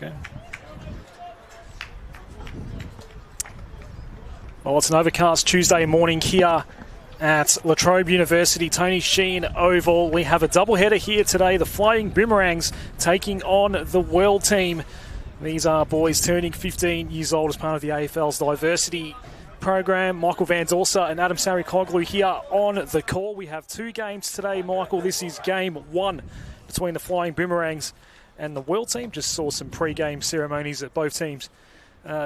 Okay. Well, it's an overcast Tuesday morning here at Trobe University, Tony Sheen Oval. We have a doubleheader here today. The Flying Boomerangs taking on the World team. These are boys turning 15 years old as part of the AFL's diversity program. Michael Van Dorsa and Adam Sarikoglu here on the call. We have two games today, Michael. This is game one between the Flying Boomerangs and the World team. Just saw some pre-game ceremonies that both teams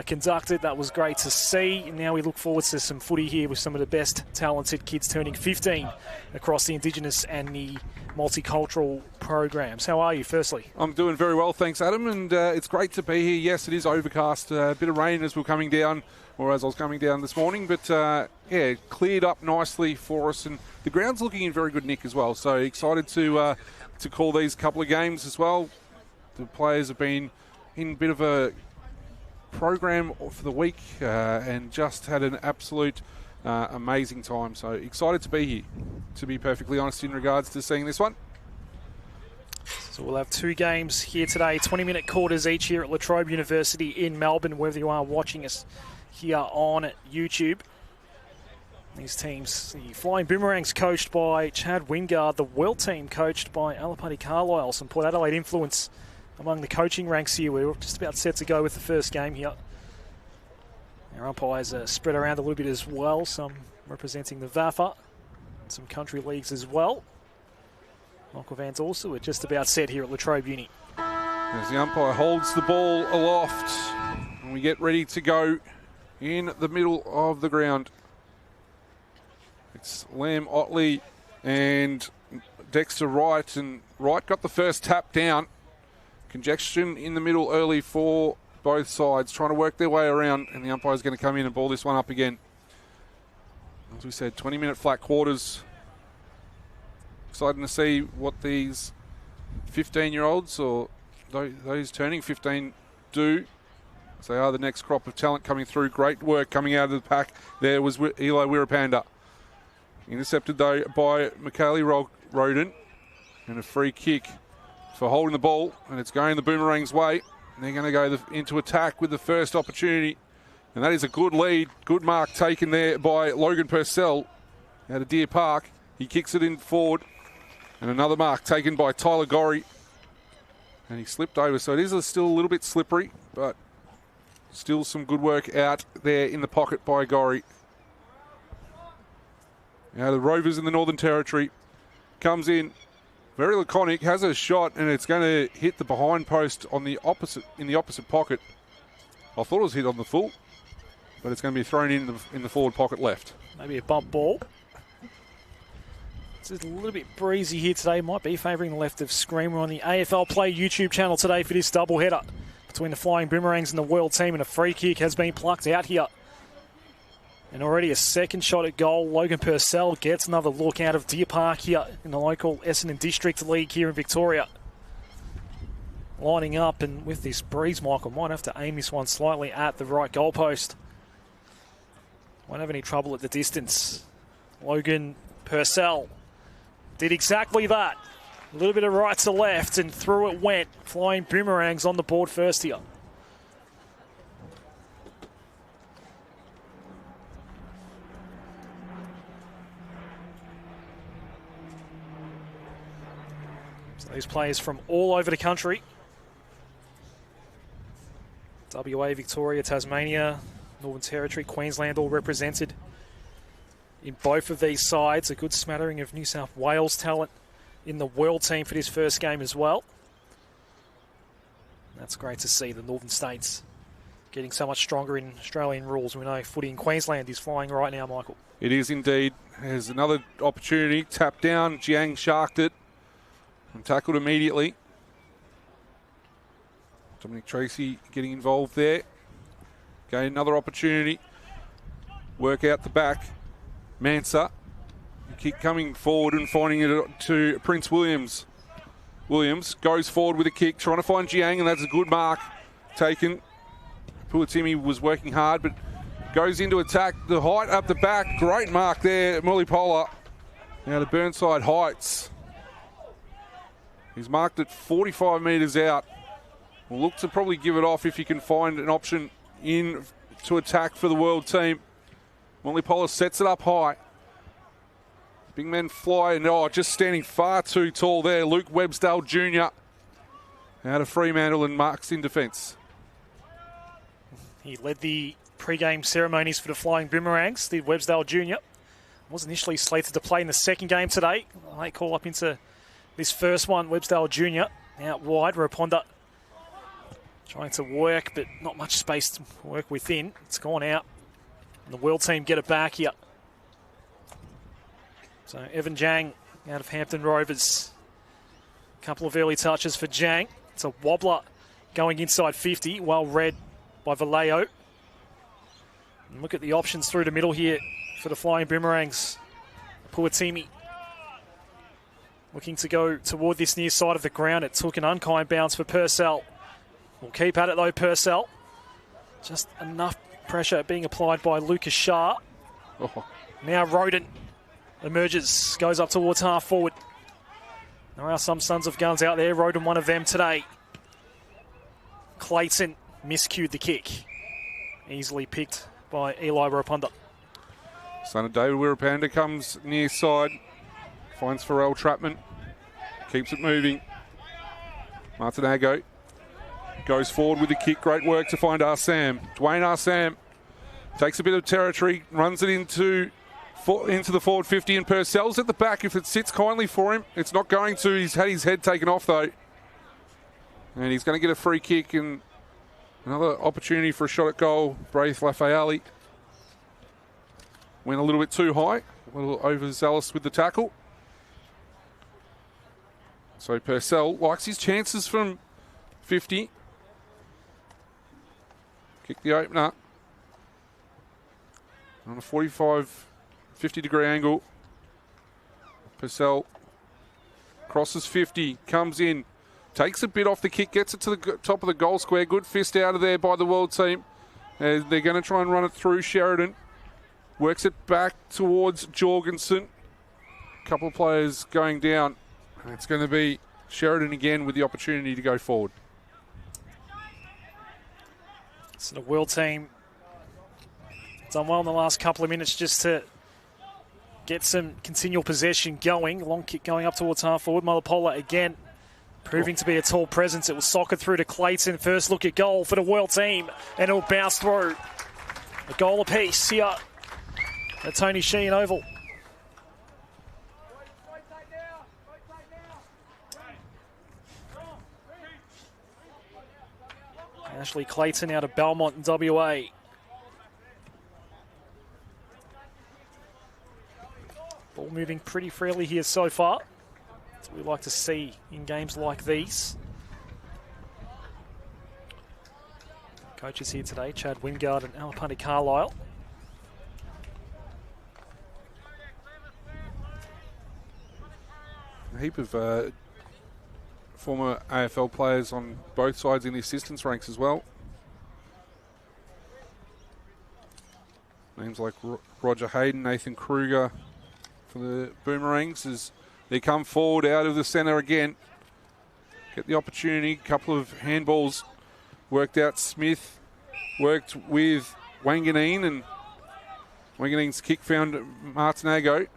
conducted. That was great to see. Now we look forward to some footy here with some of the best talented kids turning 15 across the Indigenous and the Multicultural programs. How are you, firstly? I'm doing very well, thanks, Adam, and it's great to be here. Yes, it is overcast, a bit of rain as we're coming down, or as I was coming down this morning, but yeah, cleared up nicely for us, and the ground's looking in very good nick as well, so excited to call these couple of games as well. The players have been in a bit of a program for the week and just had an absolute amazing time. So excited to be here, to be perfectly honest, in regards to seeing this one. So we'll have two games here today, 20-minute quarters each here at La Trobe University in Melbourne, whether you are watching us here on YouTube. These teams, the Flying Boomerangs coached by Chad Wingard, the World team coached by Alapati Carlisle. Some Port Adelaide influence among the coaching ranks here. We're just about set to go with the first game here. Our umpires are spread around a little bit as well, some representing the VAFA, some country leagues as well. Michael Van Dorsa, we're just about set here at La Trobe Uni. As the umpire holds the ball aloft, and we get ready to go in the middle of the ground. It's Liam Otley and Dexter Wright, and Wright got the first tap down. Congestion in the middle early for both sides, trying to work their way around, and the umpire's going to come in and ball this one up again. As we said, 20-minute flat quarters. Exciting to see what these 15-year-olds or those turning 15 do. So they are the next crop of talent coming through. Great work coming out of the pack. There was Eli Wirrapanda. Intercepted, though, by Michaeli Roden. And a free kick for holding the ball, and it's going the Boomerangs' way. And they're going to go into attack with the first opportunity. And that is a good lead. Good mark taken there by Logan Purcell out of Deer Park. He kicks it in forward. And another mark taken by Tyler Gorry. And he slipped over, so it is still a little bit slippery, but still some good work out there in the pocket by Gorry. Now the Rovers in the Northern Territory comes in. Very laconic, has a shot, and it's going to hit the behind post in the opposite pocket. I thought it was hit on the full, but it's going to be thrown in the forward pocket left. Maybe a bump ball. It's a little bit breezy here today. Might be favouring the left of screen. We're on the AFLPLAY YouTube channel today for this doubleheader between the Flying Boomerangs and the World team, and a free kick has been plucked out here. And already a second shot at goal. Logan Purcell gets another look out of Deer Park here in the local Essendon District League here in Victoria. Lining up, and with this breeze, Michael might have to aim this one slightly at the right goalpost. Won't have any trouble at the distance. Logan Purcell did exactly that. A little bit of right to left, and through it went. Flying Boomerangs on the board first here. These players from all over the country. WA, Victoria, Tasmania, Northern Territory, Queensland all represented in both of these sides. A good smattering of New South Wales talent in the World team for this first game as well. That's great to see the Northern States getting so much stronger in Australian rules. We know footy in Queensland is flying right now, Michael. It is indeed. There's another opportunity. Tap down. Jiang sharked it. And tackled immediately. Dominic Tracy getting involved there. Gain another opportunity. Work out the back. Mansa. Kick coming forward and finding it to Prince Williams. Williams goes forward with a kick, trying to find Jiang, and that's a good mark taken. Puatimi was working hard, but goes into attack. The height up the back. Great mark there, Mulipola. Now to Burnside Heights. He's marked it 45 metres out. will look to probably give it off if he can find an option in to attack for the World team. Multicultural sets it up high. Big men fly, and just standing far too tall there. Luke Websdale Jr. out of Fremantle and marks in defence. He led the pre-game ceremonies for the Flying Boomerangs, the Websdale Jr. Was initially slated to play in the second game today. Late call up into this first one. Websdale Jr. out wide. Raponda trying to work, but not much space to work within. It's gone out. And the World team get it back here. So Evan Jang out of Hampton Rovers. A couple of early touches for Jang. It's a wobbler going inside 50. Well read by Vallejo. And look at the options through the middle here for the Flying Boomerangs. Puatimi looking to go toward this near side of the ground. It took an unkind bounce for Purcell. We'll keep at it though, Purcell. Just enough pressure being applied by Lucas Shah. Now Roden emerges, goes up towards half forward. There are some sons of guns out there. Roden one of them today. Clayton miscued the kick. Easily picked by Eli Raponda. Son of David Wirrapanda comes near side. Finds Pharrell Trapman. Keeps it moving. Martinago goes forward with the kick. Great work to find Arsam. Dwayne Arsam takes a bit of territory, runs it into the forward 50, and Purcell's at the back. If it sits kindly for him, it's not going to. He's had his head taken off though. And he's going to get a free kick and another opportunity for a shot at goal. Braith Lafayette went a little bit too high, a little overzealous with the tackle. So Purcell likes his chances from 50. Kick the opener. On a 50 degree angle. Purcell crosses 50, comes in, takes a bit off the kick, gets it to the top of the goal square. Good fist out of there by the World team. They're going to try and run it through Sheridan. Works it back towards Jorgensen. A couple of players going down. And it's going to be Sheridan again with the opportunity to go forward. So the World team done well in the last couple of minutes just to get some continual possession going. Long kick going up towards half forward. Multicultural again proving to be a tall presence. It will sock through to Clayton. First look at goal for the World team, and it'll bounce through. A goal apiece here at Tony Sheehan Oval. Ashley Clayton out of Belmont in WA. Ball moving pretty freely here so far. That's what we like to see in games like these. Coaches here today, Chad Wingard and Alapani Carlisle. A heap of former AFL players on both sides in the assistance ranks as well. Names like Roger Hayden, Nathan Kruger for the Boomerangs as they come forward out of the centre again. Get the opportunity, a couple of handballs worked out. Smith worked with Wanganeen, and Wanganeen's kick found Martinago.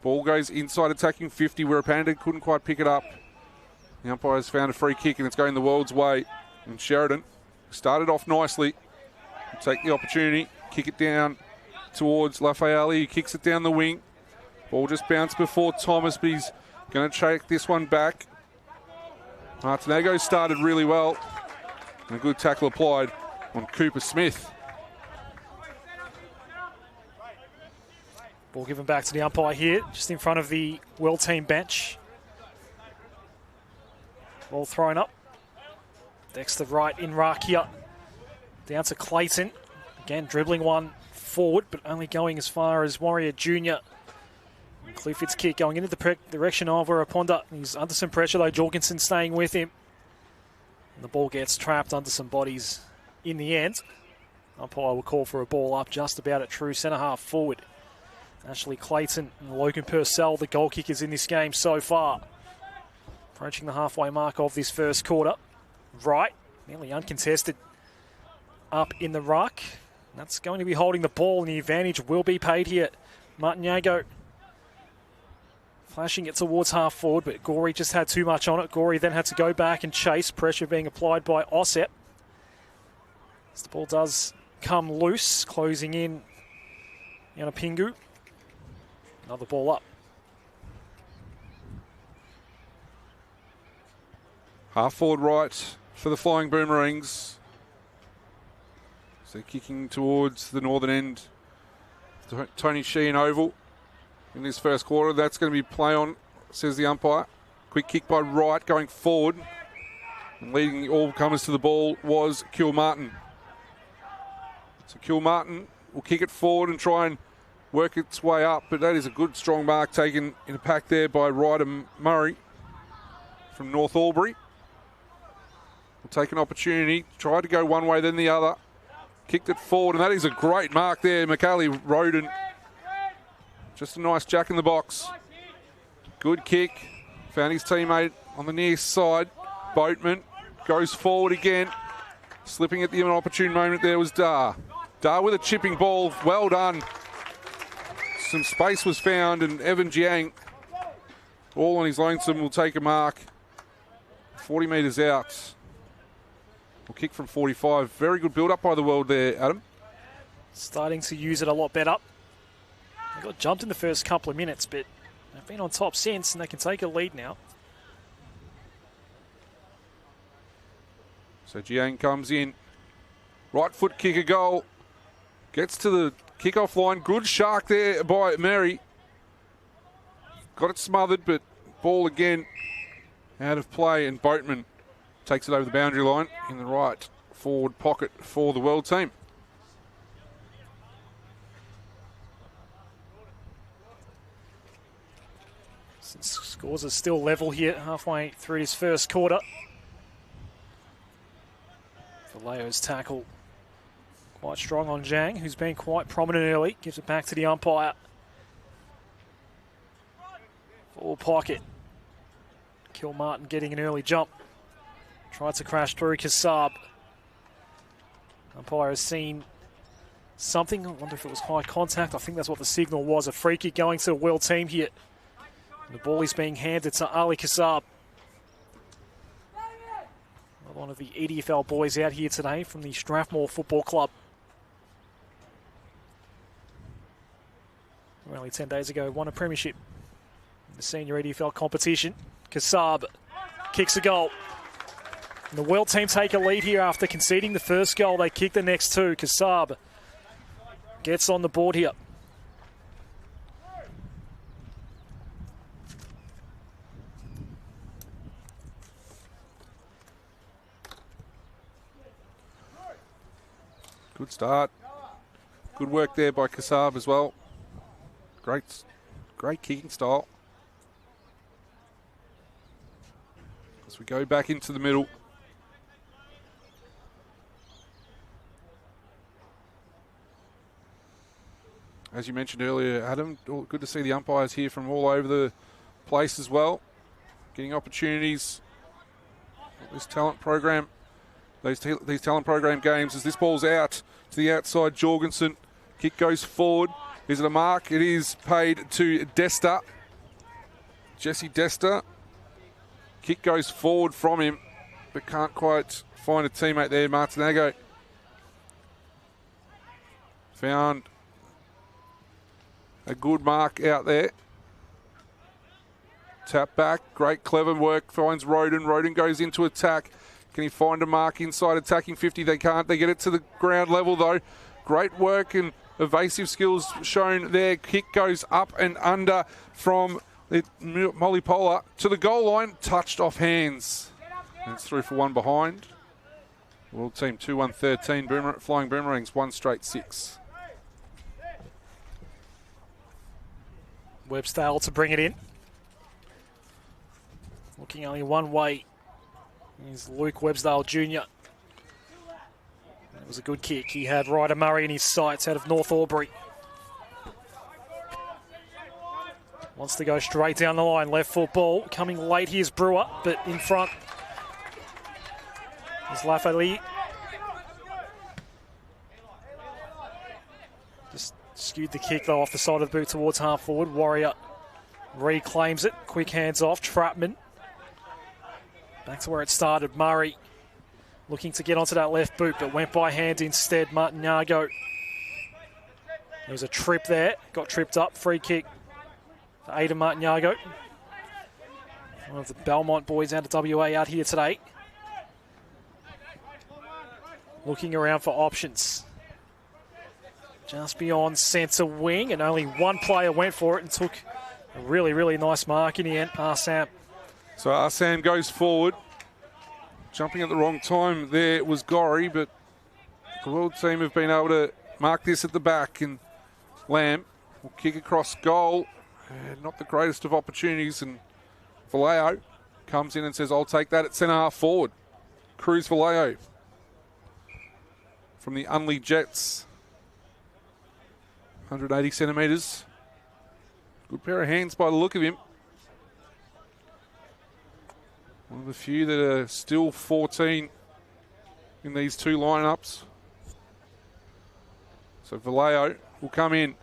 Ball goes inside attacking 50, where Wirrapanda couldn't quite pick it up. The umpires found a free kick, and it's going the World's way. And Sheridan started off nicely. Take the opportunity, kick it down towards Lafayette. He kicks it down the wing. Ball just bounced before Thomas, but he's going to take this one back. Martinago started really well. And a good tackle applied on Cooper Smith. Ball given back to the umpire here, just in front of the World team bench. Ball thrown up. Dexter Wright in ruck here. Down to Clayton. Again, dribbling one forward, but only going as far as Warrior Jr. And Clifford's kick going into the direction of Raponda. He's under some pressure though, Jorgensen staying with him. And the ball gets trapped under some bodies in the end. Umpire will call for a ball up just about at true centre half forward. Ashley Clayton and Logan Purcell, the goal kickers in this game so far. Approaching the halfway mark of this first quarter. Right, nearly uncontested up in the ruck. That's going to be holding the ball, and the advantage will be paid here. Martinyago flashing it towards half forward, but Gorey just had too much on it. Gorey then had to go back and chase. Pressure being applied by Ossep. As the ball does come loose, closing in Yanapingu. Another ball up. Half forward right for the Flying Boomerangs. So they're kicking towards the northern end. Tony Sheehan Oval in this first quarter. That's going to be play on, says the umpire. Quick kick by Wright going forward. And leading all comers to the ball was Kilmartin. So Kilmartin will kick it forward and try and work its way up. But that is a good strong mark taken in a pack there by Ryder Murray from North Albury. Will take an opportunity. Tried to go one way then the other. Kicked it forward, and that is a great mark there. McCallie Roden. Just a nice jack in the box. Good kick. Found his teammate on the near side. Boatman goes forward again. Slipping at the opportune moment there was Dar. Dar with a chipping ball. Well done. Some space was found, and Evan Jiang, all on his lonesome, will take a mark. 40 metres out. Will kick from 45. Very good build-up by the World there, Adam. Starting to use it a lot better. They got jumped in the first couple of minutes, but they've been on top since, and they can take a lead now. So Jiang comes in. Right foot kick a goal. Gets to the kickoff line. Good shark there by Mary. Got it smothered, but ball again out of play, and Boatman takes it over the boundary line in the right forward pocket for the World team. Since scores are still level here halfway through this first quarter. Vallejo's tackle quite strong on Zhang, who's been quite prominent early. Gives it back to the umpire. Forward pocket. Kilmartin getting an early jump. Tried to crash through Kassab. Umpire has seen something. I wonder if it was high contact. I think that's what the signal was. A free kick going to the World team here. And the ball is being handed to Ali Kassab. One of the EDFL boys out here today from the Strathmore Football Club. Only 10 days ago, won a premiership in the senior EDFL competition. Kassab kicks a goal. And the World team take a lead here after conceding the first goal. They kick the next two. Kassab gets on the board here. Good start. Good work there by Kassab as well. Great kicking style. As we go back into the middle. As you mentioned earlier, Adam, good to see the umpires here from all over the place as well. Getting opportunities. This talent program, these talent program games, as this ball's out to the outside, Jorgensen. Kick goes forward. Is it a mark? It is paid to Desta. Jesse Desta. Kick goes forward from him, but can't quite find a teammate there. Martinago found a good mark out there. Tap back, great clever work, finds Roden. Roden goes into attack. Can he find a mark inside attacking 50? They can't. They get it to the ground level though. Great work and evasive skills shown there. Kick goes up and under from the Molly Polar to the goal line. Touched off hands. And it's through for one behind. World team 2-1-13. Flying Boomerangs 1 straight 6. Webstale to bring it in. Looking only one way is Luke Webstale Jr. That was a good kick. He had Ryder Murray in his sights out of North Albury. Wants to go straight down the line. Left foot ball. Coming late here's Brewer, but in front is Lafayette. Just skewed the kick though off the side of the boot towards half forward. Warrior reclaims it. Quick hands off. Trapman. Back to where it started. Murray looking to get onto that left boot, but went by hand instead. Martinago. There was a trip there. Got tripped up. Free kick for Aidan Martinago. One of the Belmont boys out of WA out here today. Looking around for options. Just beyond centre wing, and only one player went for it and took a really, really nice mark in the end. Arsam. So Arsam goes forward. Jumping at the wrong time there was Gorry, but the World team have been able to mark this at the back, and Lamb will kick across goal. Not the greatest of opportunities, and Vallejo comes in and says, I'll take that at centre half forward. Cruz Vallejo from the Unley Jets. 180 centimetres. Good pair of hands by the look of him. One of the few that are still 14 in these two lineups. So Vallejo will come in.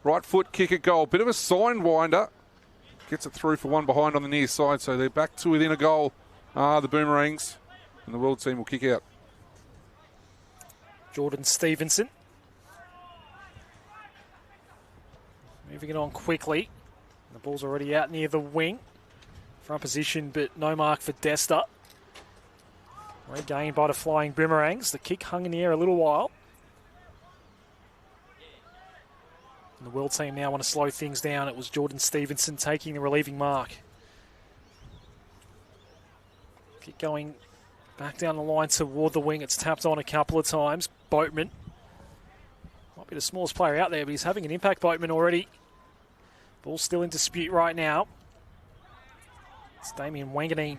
Right foot kick at goal. Bit of a sidewinder. Gets it through for one behind on the near side. So they're back to within a goal. The Boomerangs. And the World team will kick out. Jordan Stevenson. Moving it on quickly. The ball's already out near the wing. Front position, but no mark for Desta. Regained by the Flying Boomerangs. The kick hung in the air a little while. And the World team now want to slow things down. It was Jordan Stevenson taking the relieving mark. Kick going back down the line toward the wing. It's tapped on a couple of times. Boatman. Might be the smallest player out there, but he's having an impact, Boatman, already. Ball's still in dispute right now. It's Damien Wanganeen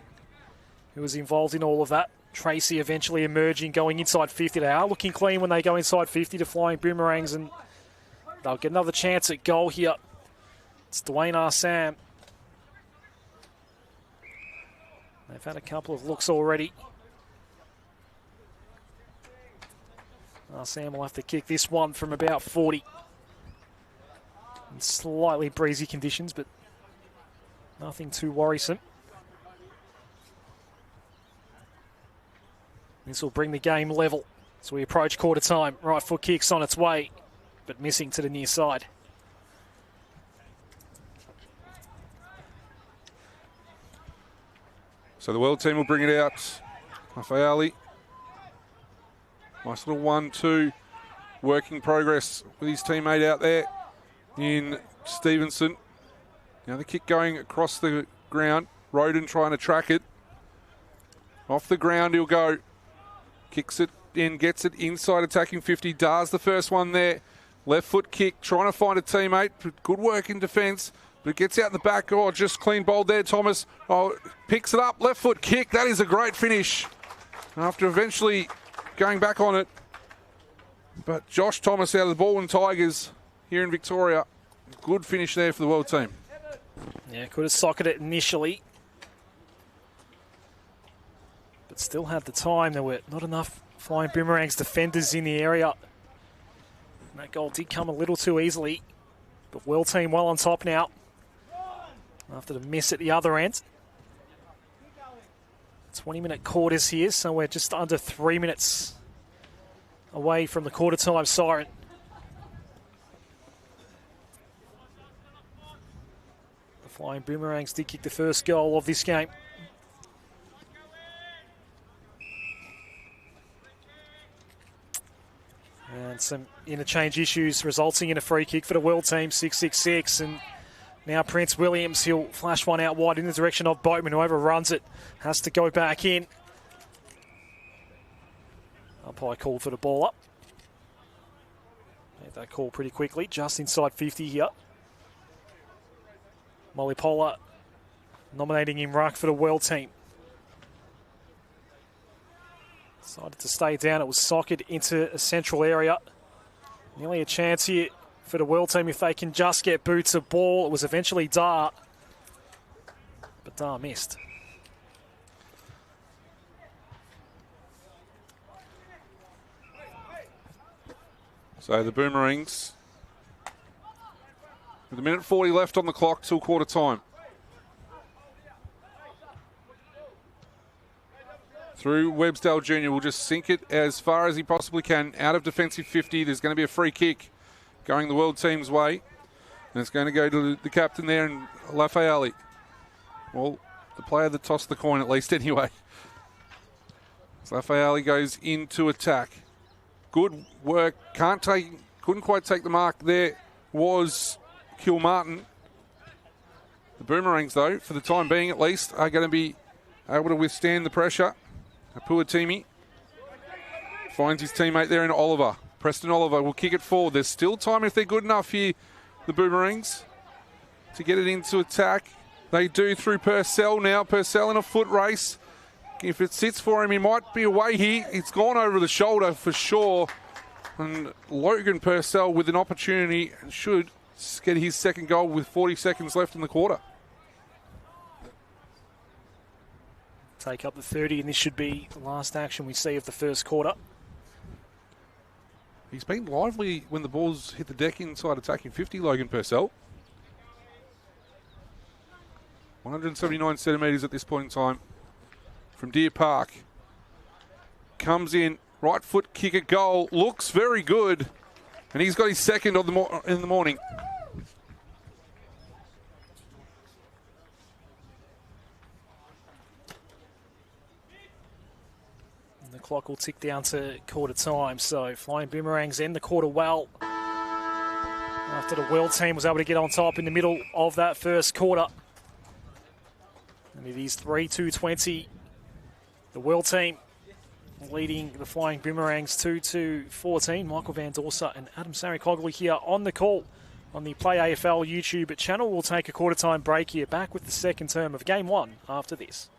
who was involved in all of that. Tracy eventually emerging, going inside 50. They are looking clean when they go inside 50 to Flying Boomerangs, and they'll get another chance at goal here. It's Dwayne Arsam. They've had a couple of looks already. Arsam will have to kick this one from about 40. In slightly breezy conditions, but nothing too worrisome. This will bring the game level as we approach quarter time. Right foot kick's on its way, but missing to the near side. So the World team will bring it out. Raffaele. Nice little 1-2 working progress with his teammate out there in Stevenson. Now the kick going across the ground. Roden trying to track it. Off the ground he'll go. Kicks it in, gets it inside attacking 50. Dars the first one there. Left foot kick, trying to find a teammate. Good work in defence, but it gets out the back. Oh, just clean bowled there, Thomas. Oh, picks it up. Left foot kick. That is a great finish. After eventually going back on it. But Josh Thomas out of the Baldwin Tigers here in Victoria. Good finish there for the World team. Yeah, could have socketed it initially, but still had the time. There were not enough Flying Boomerangs defenders in the area. And that goal did come a little too easily. But World team well on top now after the miss at the other end. 20-minute quarters here, so we're just under 3 minutes away from the quarter time siren. The Flying Boomerangs did kick the first goal of this game. And some interchange issues resulting in a free kick for the World team, 6-6-6. And now Prince Williams, he'll flash one out wide in the direction of Boatman. Whoever runs it has to go back in. Umpire called for the ball up. Made that call pretty quickly, just inside 50 here. Molly Polar nominating him ruck for the World team. Decided to stay down. It was socked into a central area. Nearly a chance here for the World team if they can just get boots of ball. It was eventually Dar, but Dar missed. So the Boomerangs, with a minute 40 left on the clock till quarter time. Through Websdale Jr. will just sink it as far as he possibly can. Out of defensive 50, there's going to be a free kick going the World team's way. And it's going to go to the captain there, and Lafayette. Well, the player that tossed the coin at least anyway. So Lafayette goes into attack. Good work. Couldn't quite take the mark there. Was Kilmartin. The Boomerangs, though, for the time being at least, are going to be able to withstand the pressure. Apuatimi finds his teammate there in Oliver. Preston Oliver will kick it forward. There's still time if they're good enough here, the Boomerangs, to get it into attack. They do through Purcell now. Purcell in a foot race. If it sits for him, he might be away here. It's gone over the shoulder for sure. And Logan Purcell with an opportunity should get his second goal with 40 seconds left in the quarter. Take up the 30, and this should be the last action we see of the first quarter. He's been lively when the ball's hit the deck inside attacking 50, Logan Purcell. 179 centimetres at this point in time from Deer Park. Comes in, right foot kick at goal, looks very good, and he's got his second of in the morning. The clock will tick down to quarter time, so Flying Boomerangs end the quarter well. After the World team was able to get on top in the middle of that first quarter. And it is 3-2-20. The World team leading the Flying Boomerangs 2-14. Michael Van Dorsa and Adam Sarikoglou here on the call on the Play AFL YouTube channel. We'll take a quarter time break here, back with the second term of Game 1 after this.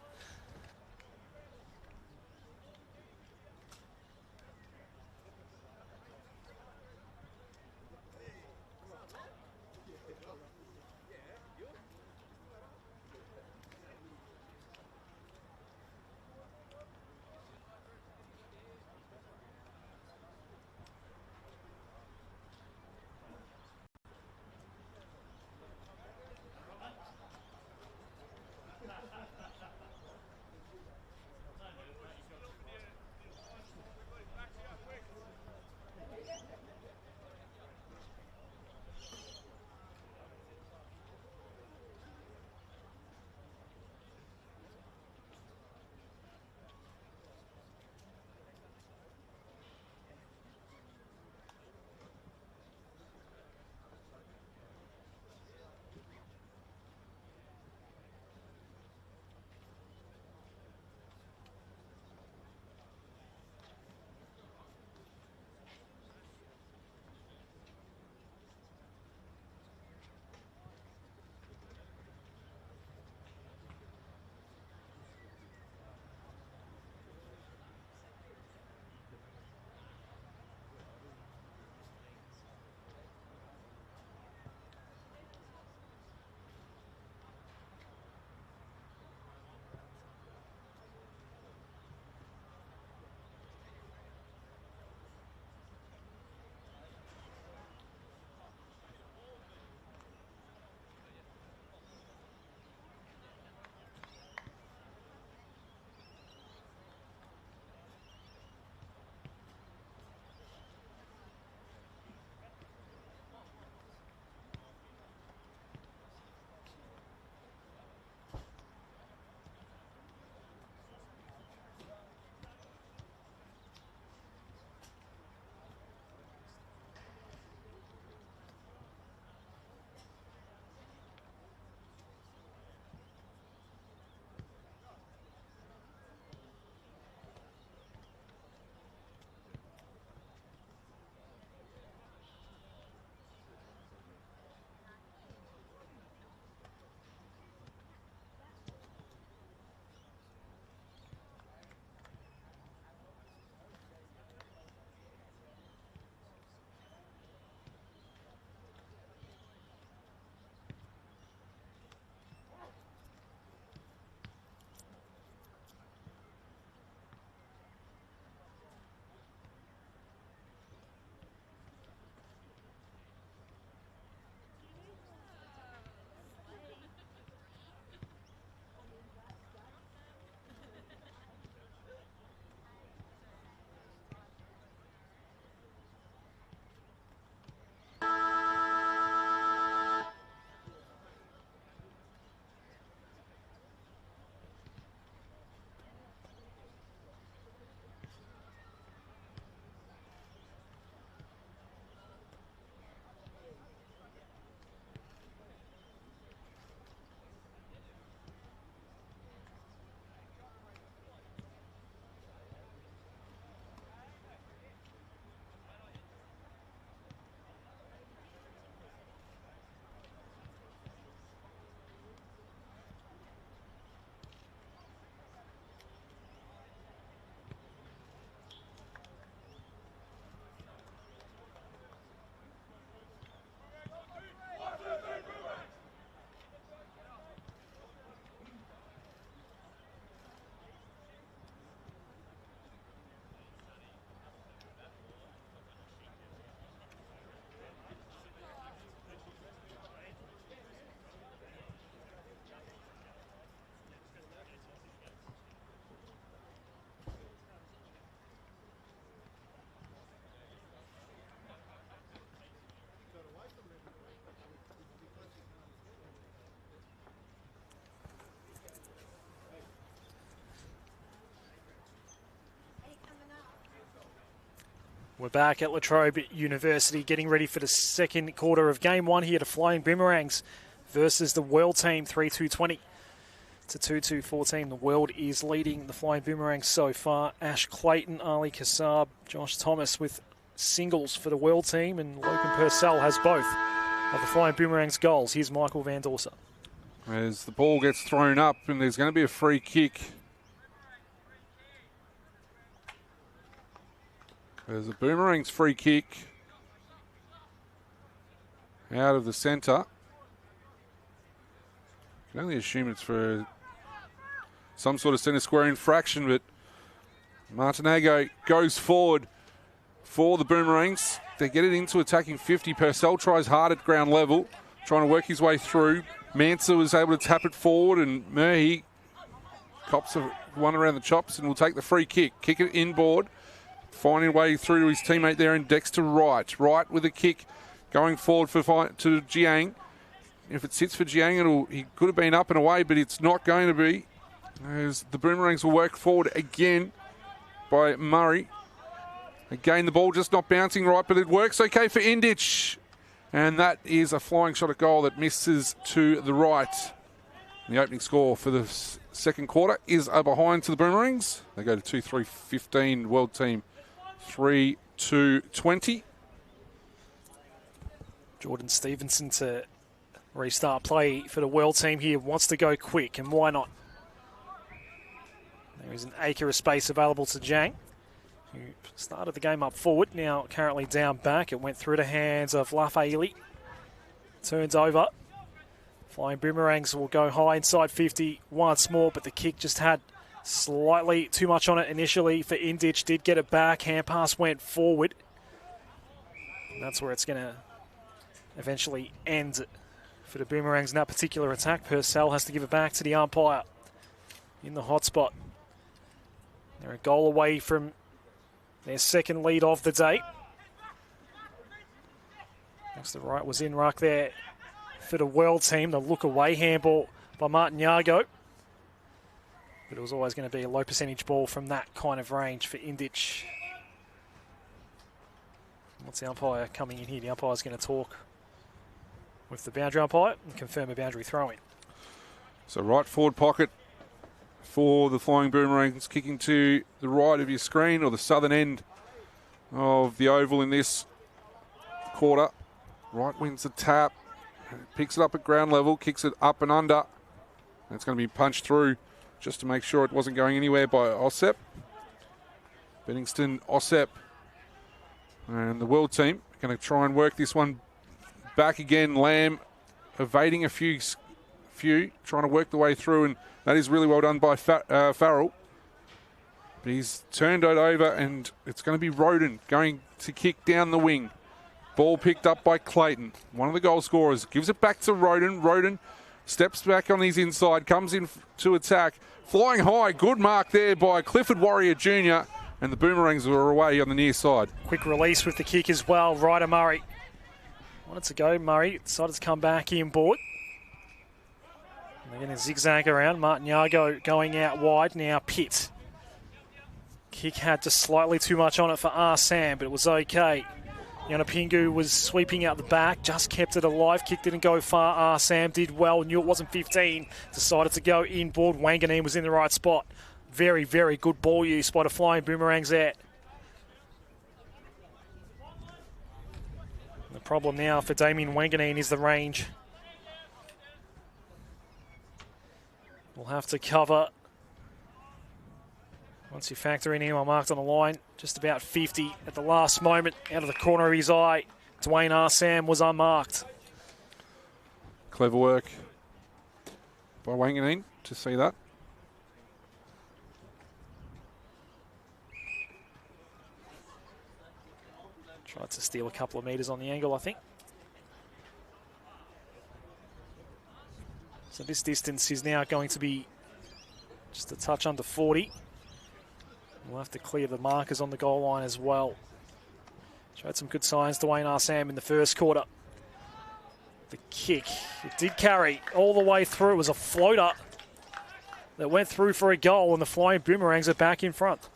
We're back at Trobe University getting ready for the second quarter of game one here to Flying Boomerangs versus the World team, 3-2-20 to 2-2-14. The World is leading the Flying Boomerangs so far. Ash Clayton, Ali Kassab, Josh Thomas with singles for the World team, and Logan Purcell has both of the Flying Boomerangs goals. Here's Michael Van Dorsa. As the ball gets thrown up and there's going to be a free kick. There's a Boomerangs free kick out of the centre. I can only assume it's for some sort of centre square infraction, but Martinago goes forward for the Boomerangs. They get it into attacking 50. Purcell tries hard at ground level, trying to work his way through. Manser was able to tap it forward, and Murray cops one around the chops and will take the free kick. Kick it inboard, finding a way through to his teammate there, and Dexter Wright. Wright with a kick going forward to Jiang. If it sits for Jiang, he could have been up and away, but it's not going to be. As the Boomerangs will work forward again by Murray. Again, the ball just not bouncing right, but it works okay for Indich. And that is a flying shot at goal that misses to the right. The opening score for the second quarter is a behind to the Boomerangs. They go to 2-3-15, World team 3-2-20. Jordan Stevenson to restart play for the World team here. Wants to go quick, and why not? There is an acre of space available to Jiang, who started the game up forward, now currently down back. It went through the hands of Lafayette. Turns over. Flying Boomerangs will go high inside 50 once more, but the kick just had slightly too much on it initially for Indich. Did get it back. Hand pass went forward. And that's where it's going to eventually end for the Boomerangs in that particular attack. Purcell has to give it back to the umpire in the hot spot. They're a goal away from their second lead of the day. Next to right was in ruck there for the World team. The look away handball by Martin Yago. But it was always going to be a low percentage ball from that kind of range for Indich. What's the umpire coming in here? The umpire's going to talk with the boundary umpire and confirm a boundary throw-in. So right forward pocket for the Flying Boomerangs, kicking to the right of your screen, or the southern end of the oval in this quarter. Right wins the tap, picks it up at ground level, kicks it up and under. And it's going to be punched through just to make sure it wasn't going anywhere by Ossep. Benningston, Ossep, and the World team going to try and work this one back again. Lamb evading a few, trying to work the way through, and that is really well done by Farrell. But he's turned it over, and it's going to be Roden going to kick down the wing. Ball picked up by Clayton, one of the goal scorers. Gives it back to Roden. Roden steps back on his inside, comes in to attack. Flying high, good mark there by Clifford Warrior Jr. And the Boomerangs were away on the near side. Quick release with the kick as well. Ryder Murray wanted to go. Murray decided to come back inboard. They're going to zigzag around. Martin Yago going out wide. Now Pitt. Kick had just slightly too much on it for Sam, but it was okay. Yanapingu was sweeping out the back, just kept it alive. Kick didn't go far. Sam did well, knew it wasn't 15. Decided to go inboard. Wanganeen was in the right spot. Very, very good ball use by the Flying Boomerangs there. The problem now for Damien Wanganeen is the range. We'll have to cover. Once you factor in him, I marked on the line, just about 50 at the last moment. Out of the corner of his eye, Dwayne Sam was unmarked. Clever work by Wanganeen to see that. Tried to steal a couple of metres on the angle, I think. So this distance is now going to be just a touch under 40. We'll have to clear the markers on the goal line as well. Showed some good signs, Dwayne Sam, in the first quarter. The kick, it did carry all the way through. It was a floater that went through for a goal, and the Flying Boomerangs are back in front.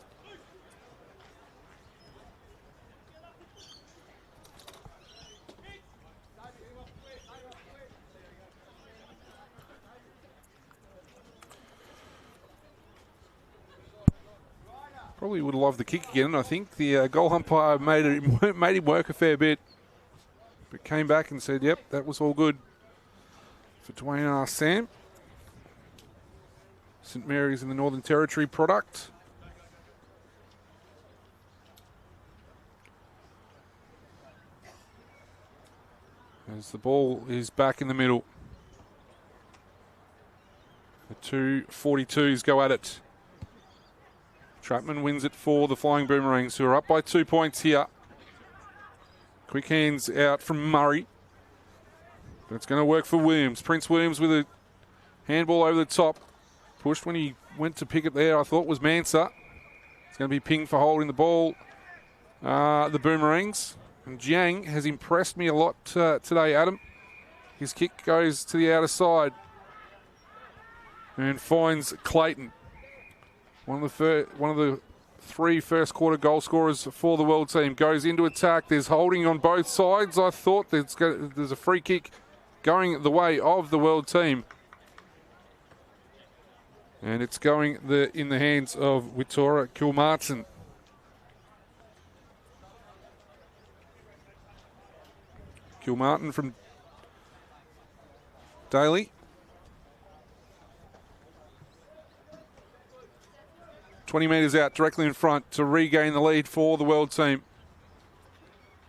Probably would have loved the kick again. I think the goal umpire made him work a fair bit. But came back and said, yep, that was all good for Dwayne Sam. St Mary's in the Northern Territory product. As the ball is back in the middle. The two 42s go at it. Trapman wins it for the Flying Boomerangs, who are up by 2 points here. Quick hands out from Murray. But it's going to work for Williams. Prince Williams with a handball over the top. Pushed when he went to pick it there, I thought was Mansa. It's going to be pinged for holding the ball. The Boomerangs. And Jiang has impressed me a lot today, Adam. His kick goes to the outer side and finds Clayton. One of the three first quarter goal scorers for the World team goes into attack. There's holding on both sides. I thought there's a free kick going the way of the World team. And it's going in the hands of Wittora Kilmartin. Kilmartin from Daly. 20 metres out, directly in front to regain the lead for the World team.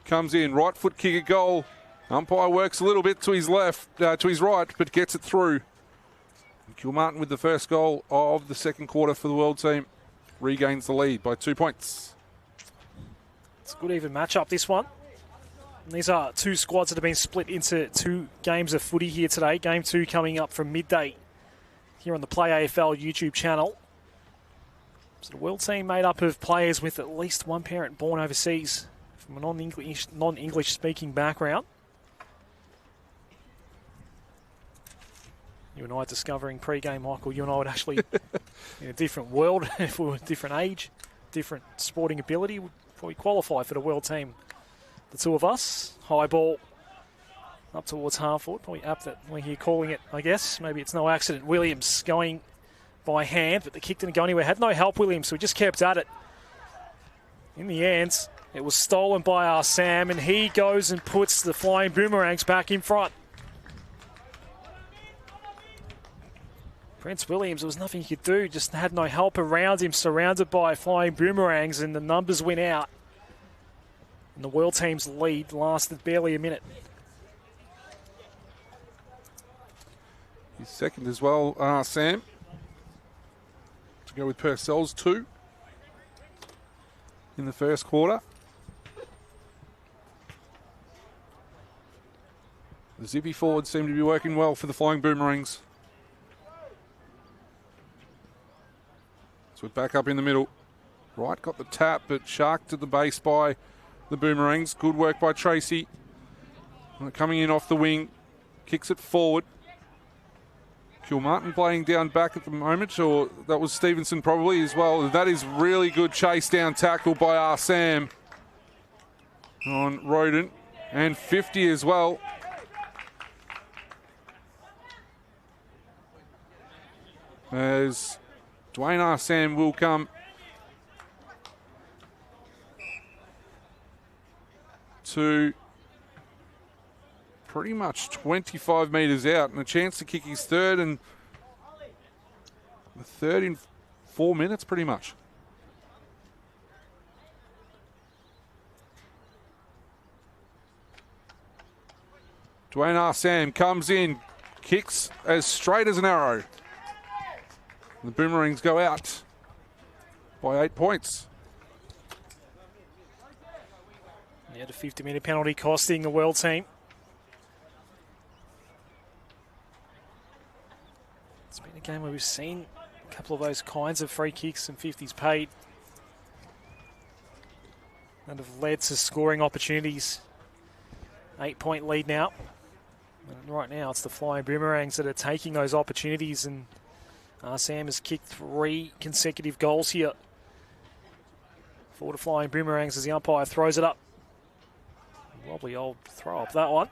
Comes in, right foot kick a goal. Umpire works a little bit to his left, to his right, but gets it through. And Kilmartin with the first goal of the second quarter for the World team. Regains the lead by 2 points. It's a good even matchup, this one. And these are two squads that have been split into two games of footy here today. Game 2 coming up from midday here on the Play AFL YouTube channel. So the World team made up of players with at least one parent born overseas from a non-English speaking background. You and I are discovering pre-game, Michael, you and I would actually, in a different world, if we were a different age, different sporting ability, would probably qualify for the World team. The two of us, high ball up towards half forward, probably apt that we're here calling it, I guess. Maybe it's no accident. Williams going by hand, but the kick didn't go anywhere. Had no help, Williams, so he just kept at it. In the end, it was stolen by our Sam, and he goes and puts the Flying Boomerangs back in front. Prince Williams, there was nothing he could do, just had no help around him, surrounded by Flying Boomerangs, and the numbers went out. And the World team's lead lasted barely a minute. He's second as well, Sam. To go with Purcell's 2 in the first quarter. The zippy forwards seem to be working well for the Flying Boomerangs. So we're back up in the middle. Right, got the tap, but sharked at the base by the Boomerangs. Good work by Tracy. Coming in off the wing, kicks it forward. Kilmartin playing down back at the moment, or that was Stevenson probably as well. That is really good chase down tackle by our Sam on Roden, and 50 as well. As Dwayne Arsam will come to pretty much 25 metres out, and a chance to kick his third, and the third in 4 minutes pretty much. Dwayne Arsam comes in, kicks as straight as an arrow. The Boomerangs go out by 8 points. Yeah, the 50-metre penalty costing the World team. It's been a game where we've seen a couple of those kinds of free kicks and 50s paid that have led to scoring opportunities. 8-point lead now. And right now it's the Flying Boomerangs that are taking those opportunities, and Sam has kicked 3 consecutive goals here for the Flying Boomerangs as the umpire throws it up. Wobbly old throw up that one.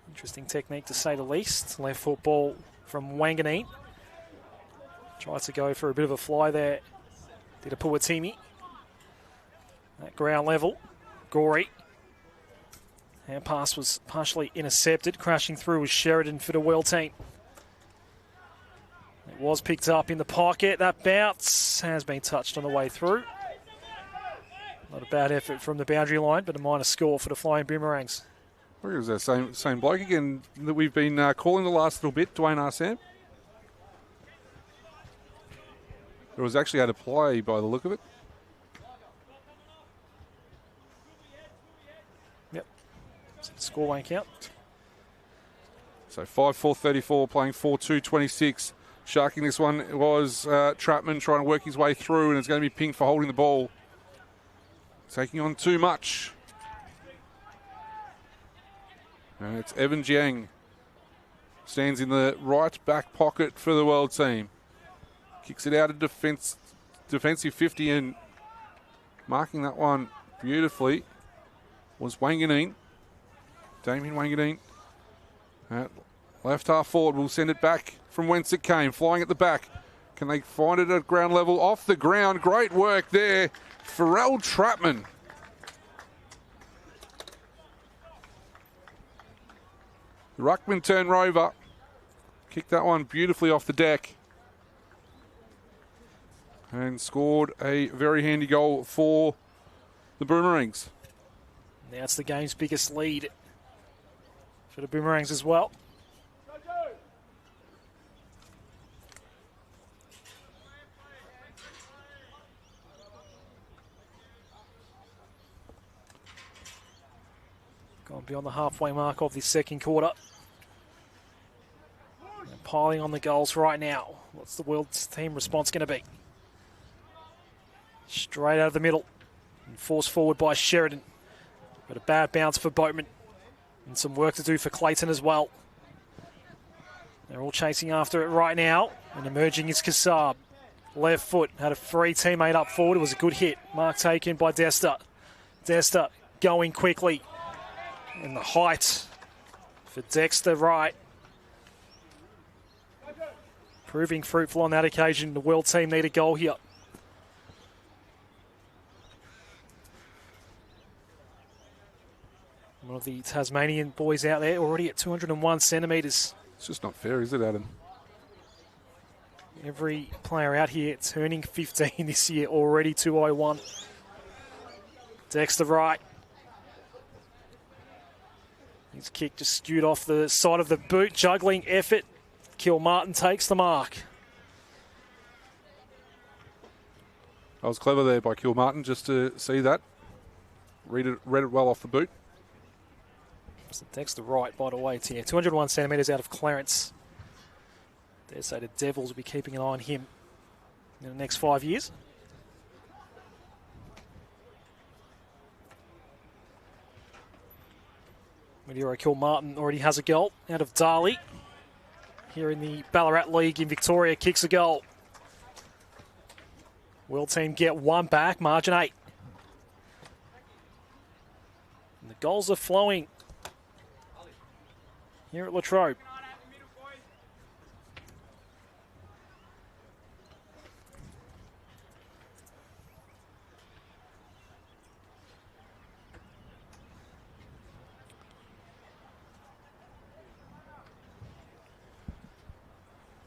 Interesting technique to say the least. Left foot ball from Wanganeen. Tries to go for a bit of a fly there. Bit of Puatimi. At ground level. Gorey. Hand pass was partially intercepted. Crashing through was Sheridan for the World team. It was picked up in the pocket. That bounce has been touched on the way through. Not a bad effort from the boundary line, but a minor score for the Flying Boomerangs. Where is that same bloke again that we've been calling the last little bit, Dwayne Arsam? It was actually out of play by the look of it. Yep. So the score won't count. So 5-4-34 playing 4-2-26. Sharking this one was Trapman trying to work his way through, and it's going to be pinged for holding the ball. Taking on too much. And it's Evan Jiang. Stands in the right back pocket for the World team. Kicks it out of defensive 50, and marking that one beautifully was Wanganeen. Damien Wanganeen. At left half forward will send it back from whence it came. Flying at the back. Can they find it at ground level? Off the ground. Great work there. Pharrell Trapman. The ruckman turned rover. Kicked that one beautifully off the deck. And scored a very handy goal for the Boomerangs. Now it's the game's biggest lead for the Boomerangs as well. Gone beyond the halfway mark of the second quarter. And piling on the goals right now. What's the World team response going to be? Straight out of the middle. And forced forward by Sheridan. But a bad bounce for Boatman. And some work to do for Clayton as well. They're all chasing after it right now. And emerging is Kassab. Left foot. Had a free teammate up forward. It was a good hit. Mark taken by Desta. Desta going quickly. And the height for Dexter Wright. Proving fruitful on that occasion. The World team need a goal here. One of the Tasmanian boys out there already at 201 centimetres. It's just not fair, is it, Adam? Every player out here turning 15 this year, already 201. Dexter Wright. His kick just skewed off the side of the boot. Juggling effort. Kilmartin takes the mark. I was clever there by Kilmartin just to see that. Read it well off the boot. So Dexter Wright, by the way, it's here. 201 centimetres out of clearance. Dare say the Devils will be keeping an eye on him in the next 5 years. Mediro Kilmartin already has a goal out of Darley. Here in the Ballarat League in Victoria, kicks a goal. World team get one back, margin 8. And the goals are flowing here at Latrobe.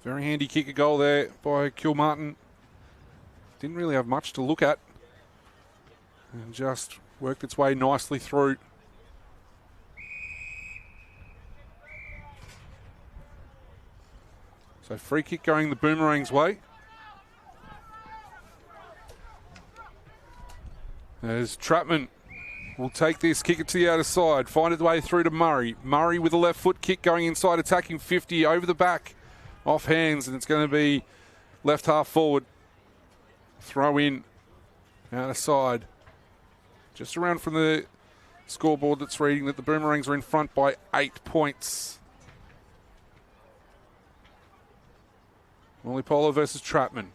Very handy kick a goal there by Kilmartin. Didn't really have much to look at. And just worked its way nicely through. So free kick going the Boomerang's way. As Trapman will take this, kick it to the outer side, find its way through to Murray. Murray with a left foot kick going inside, attacking 50 over the back. Off hands, and it's going to be left half forward. Throw in, outer side. Just around from the scoreboard that's reading that the Boomerangs are in front by 8 points. Multicultural versus Trapman.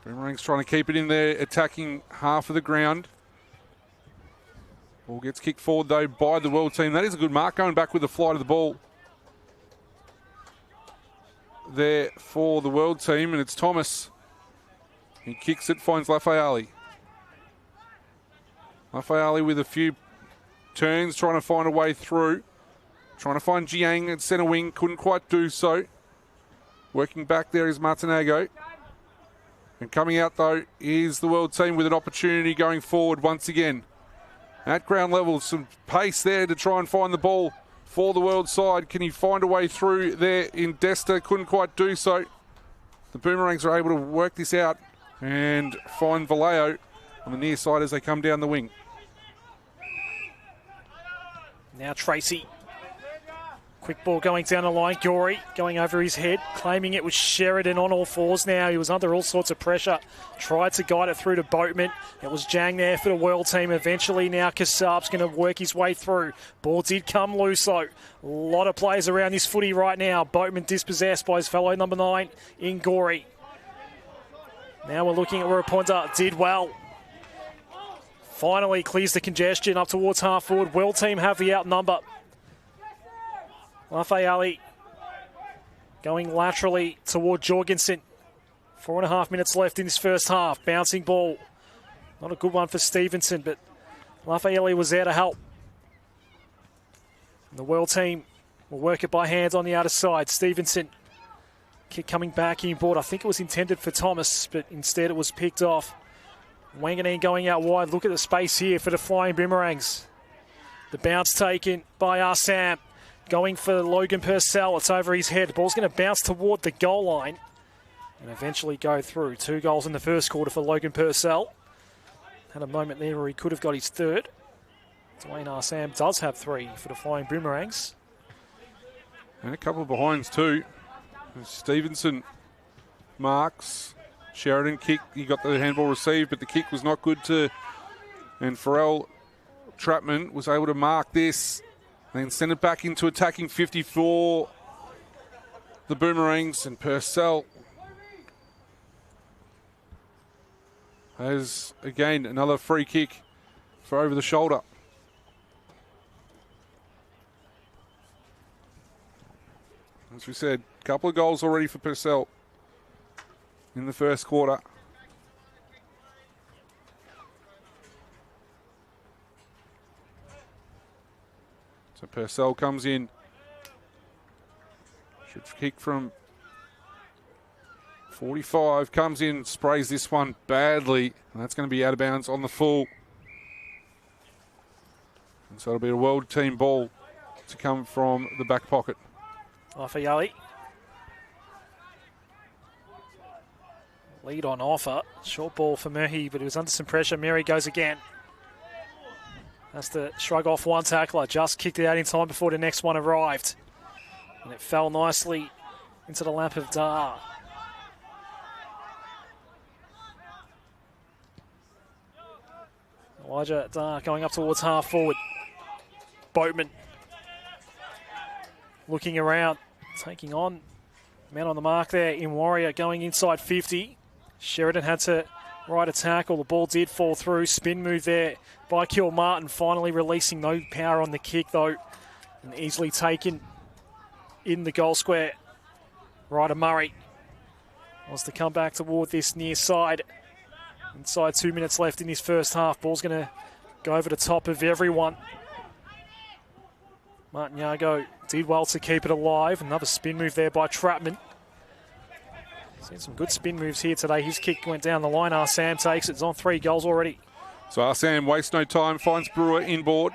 Boomerangs trying to keep it in there, attacking half of the ground. Ball gets kicked forward though by the World team. That is a good mark, going back with the flight of the ball. there for the World team, and it's Thomas. He kicks it, finds Lafayali. Lafayali with a few turns, trying to find a way through. Trying to find Jiang at centre wing, couldn't quite do so. Working back there is Martinago. And coming out, though, is the World team with an opportunity going forward once again. At ground level, some pace there to try and find the ball for the World side. Can he find a way through there in Desta? Couldn't quite do so. The Boomerangs are able to work this out and find Vallejo on the near side as they come down the wing. Now Tracy. Quick ball going down the line. Gorey going over his head, claiming it was Sheridan on all fours now. He was under all sorts of pressure. Tried to guide it through to Boatman. It was Jang there for the World team. Eventually now Kassab's going to work his way through. Ball did come loose though. A lot of players around this footy right now. Boatman dispossessed by his fellow number 9 in Gorey. Now we're looking at Ruaponda. Did well. Finally clears the congestion up towards half forward. World team have the outnumber. Lafayali going laterally toward Jorgensen. 4.5 minutes left in this first half. Bouncing ball. Not a good one for Stevenson, but Lafayali was there to help. And the World team will work it by hand on the outer side. Stevenson. Kick coming back inboard. I think it was intended for Thomas, but instead it was picked off. Wanganeen going out wide. Look at the space here for the Flying Boomerangs. The bounce taken by Arsam. Going for Logan Purcell. It's over his head. The ball's going to bounce toward the goal line and eventually go through. 2 goals in the first quarter for Logan Purcell. Had a moment there where he could have got his third. Dwayne Arsam does have 3 for the Flying Boomerangs. And a couple of behinds too. Stevenson marks. Sheridan kick. He got the handball received, but the kick was not good to... And Pharrell Trapman was able to mark this. Then send it back into attacking 54. The Boomerangs, and Purcell has, again, another free kick for over the shoulder. As we said, a couple of goals already for Purcell in the first quarter. So Purcell comes in. Should kick from 45. Comes in, sprays this one badly. And that's going to be out of bounds on the full. And so it'll be a World team ball to come from the back pocket. Lafayali. Lead on offer. Short ball for Murray, but he was under some pressure. Murray goes again. Has to shrug off one tackler. Just kicked it out in time before the next one arrived. And it fell nicely into the lap of Dar. Elijah Dar going up towards half forward. Boatman looking around, taking on man on the mark there in Warrior, going inside 50. Sheridan had to ride a tackle. The ball did fall through. Spin move there by Kilmartin, finally releasing no power on the kick though, and easily taken in the goal square. Ryder Murray wants to come back toward this near side. Inside 2 minutes left in this first half. Ball's going to go over the top of everyone. Martin Yago did well to keep it alive. Another spin move there by Trapman. Seen some good spin moves here today. His kick went down the line. Arsam takes it. It's on 3 goals already. So Arsam wastes no time, finds Brewer inboard.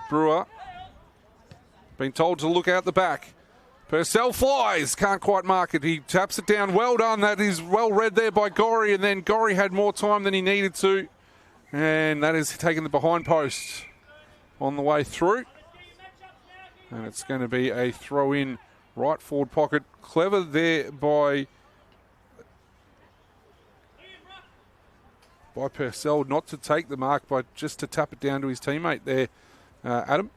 Brewer being told to look out the back. Purcell flies, can't quite mark it. He taps it down. Well done. That is well read there by Gorry, and then Gorry had more time than he needed to. And that is taking the behind post on the way through. And it's going to be a throw in right forward pocket. Clever there by Purcell not to take the mark, but just to tap it down to his teammate there, Adam.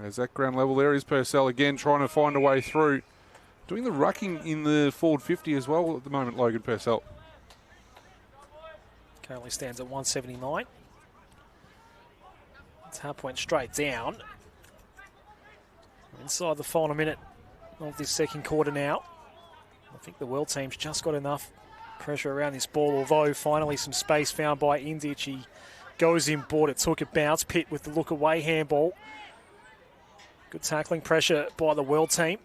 As that ground level there is Purcell again trying to find a way through. Doing the rucking in the forward 50 as well at the moment, Logan Purcell. Currently stands at 179. Tap went straight down. inside the final minute of this second quarter now. I think the World team's just got enough pressure around this ball, although finally some space found by Indic. He goes in, board it, took a bounce. Pitt with the look away handball. Good tackling pressure by the World team.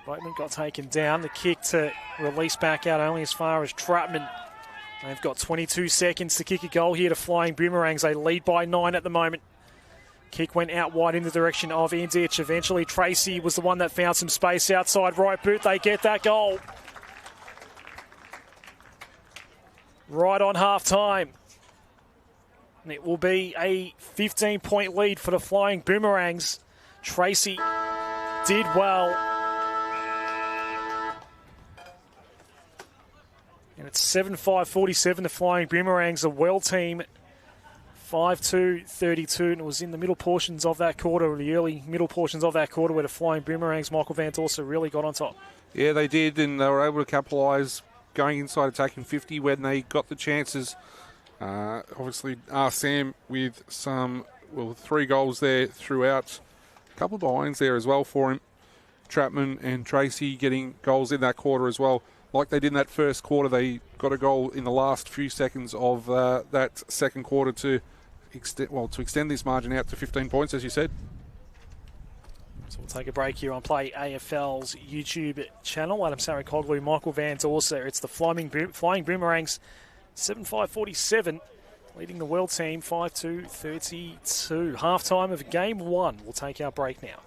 Boatman got taken down. The kick to release back out only as far as Trapman. They've got 22 seconds to kick a goal here to Flying Boomerangs. They lead by 9 at the moment. Kick went out wide in the direction of Indic. Eventually, Tracy was the one that found some space outside right boot. They get that goal. Right on half-time. And it will be a 15-point lead for the Flying Boomerangs. Tracy did well. And it's 7-5-47 to Flying Boomerangs. The World team 5-2-32, and it was in the middle portions of that quarter, the early middle portions of that quarter, where the Flying Boomerangs, Michael Van Dorsen, really got on top. Yeah, they did, and they were able to capitalise going inside attacking 50 when they got the chances. Obviously, Sam with 3 goals there throughout. A couple of behinds there as well for him. Trapman and Tracy getting goals in that quarter as well. Like they did in that first quarter, they got a goal in the last few seconds of that second quarter to extend this margin out to 15 points, as you said. So we'll take a break here on Play AFL's YouTube channel. Adam Saracoglu, Michael Van Dorsen. It's the Flying Boomerangs, 7-5-47, leading the World team 5-2-32. Half-time of Game 1. We'll take our break now.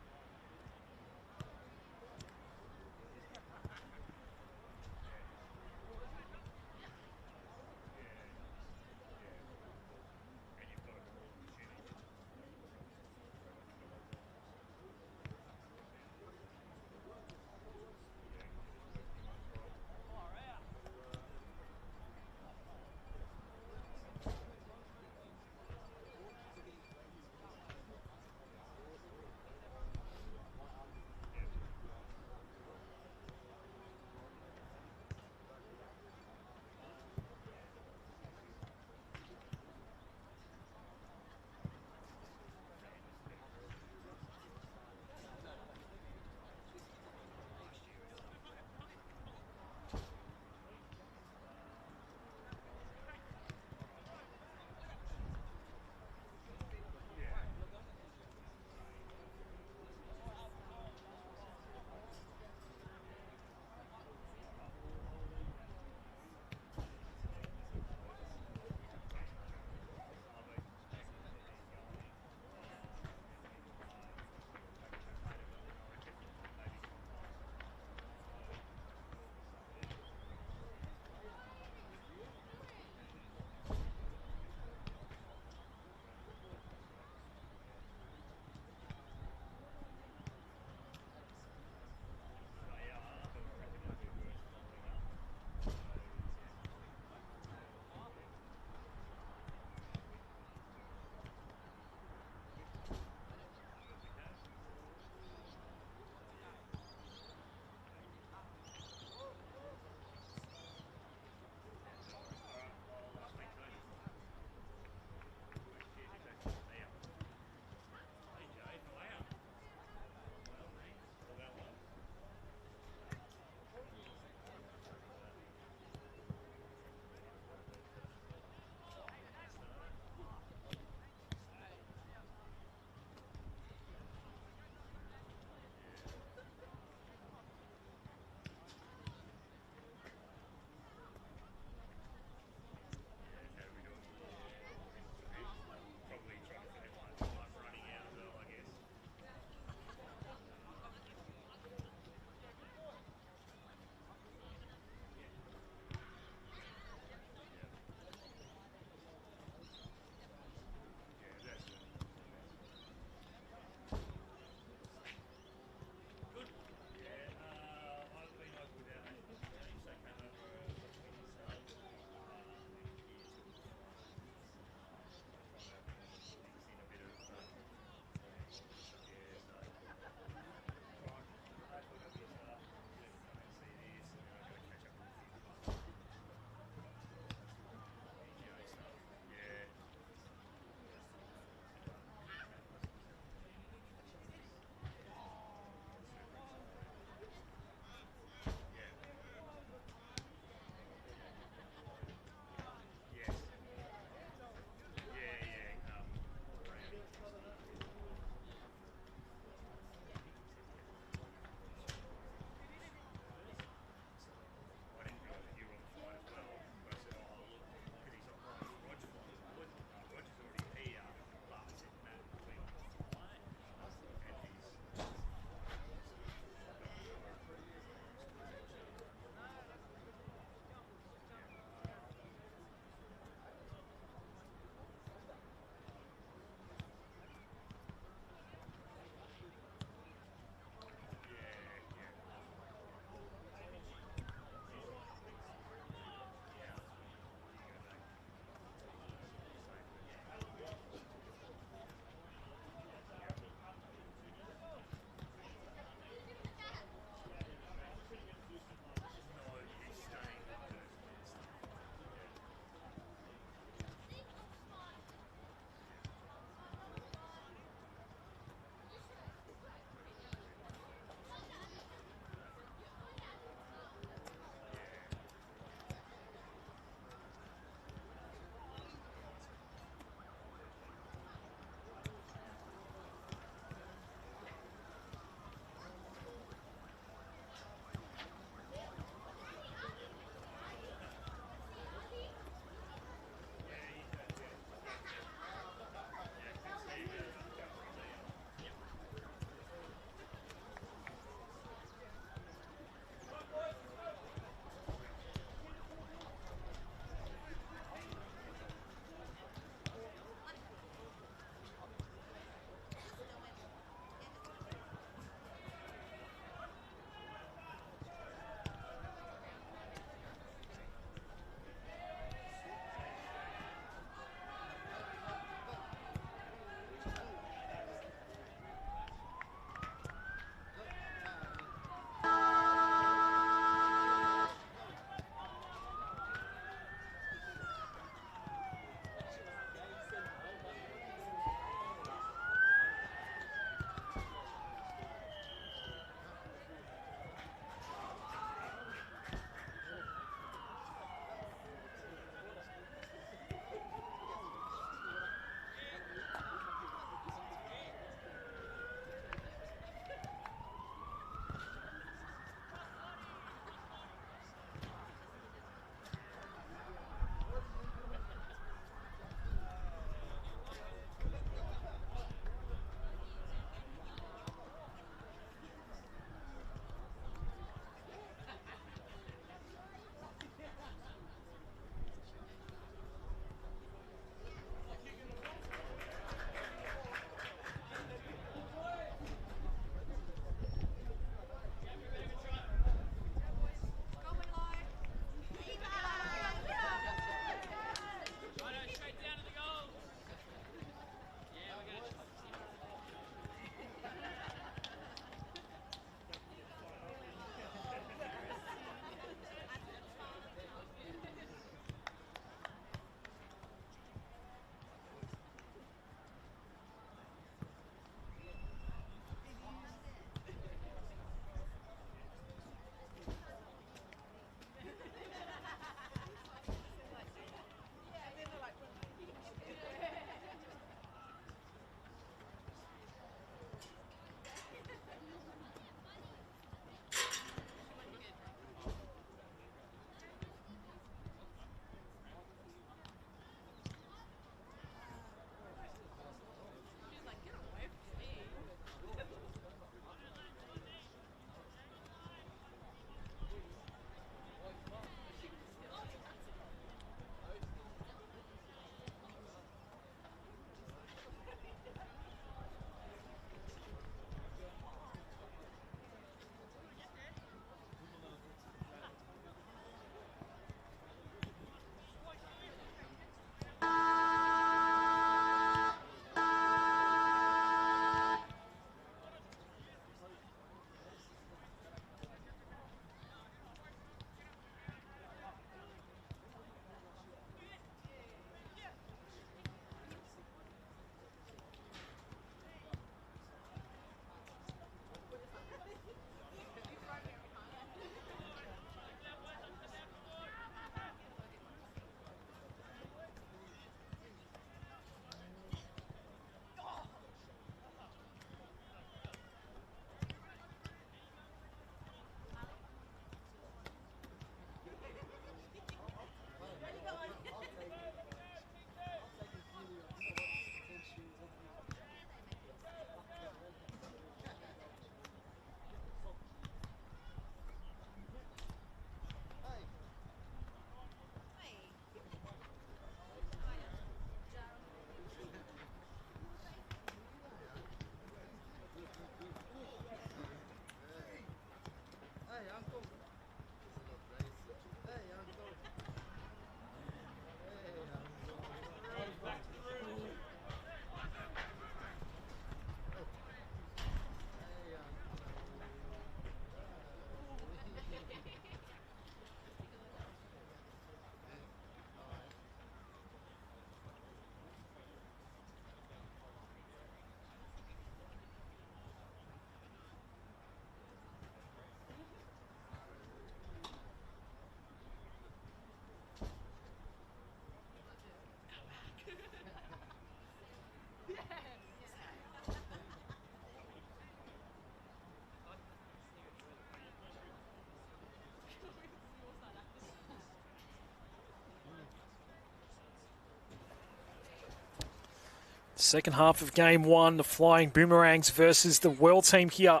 Second half of game one, the Flying Boomerangs versus the World team here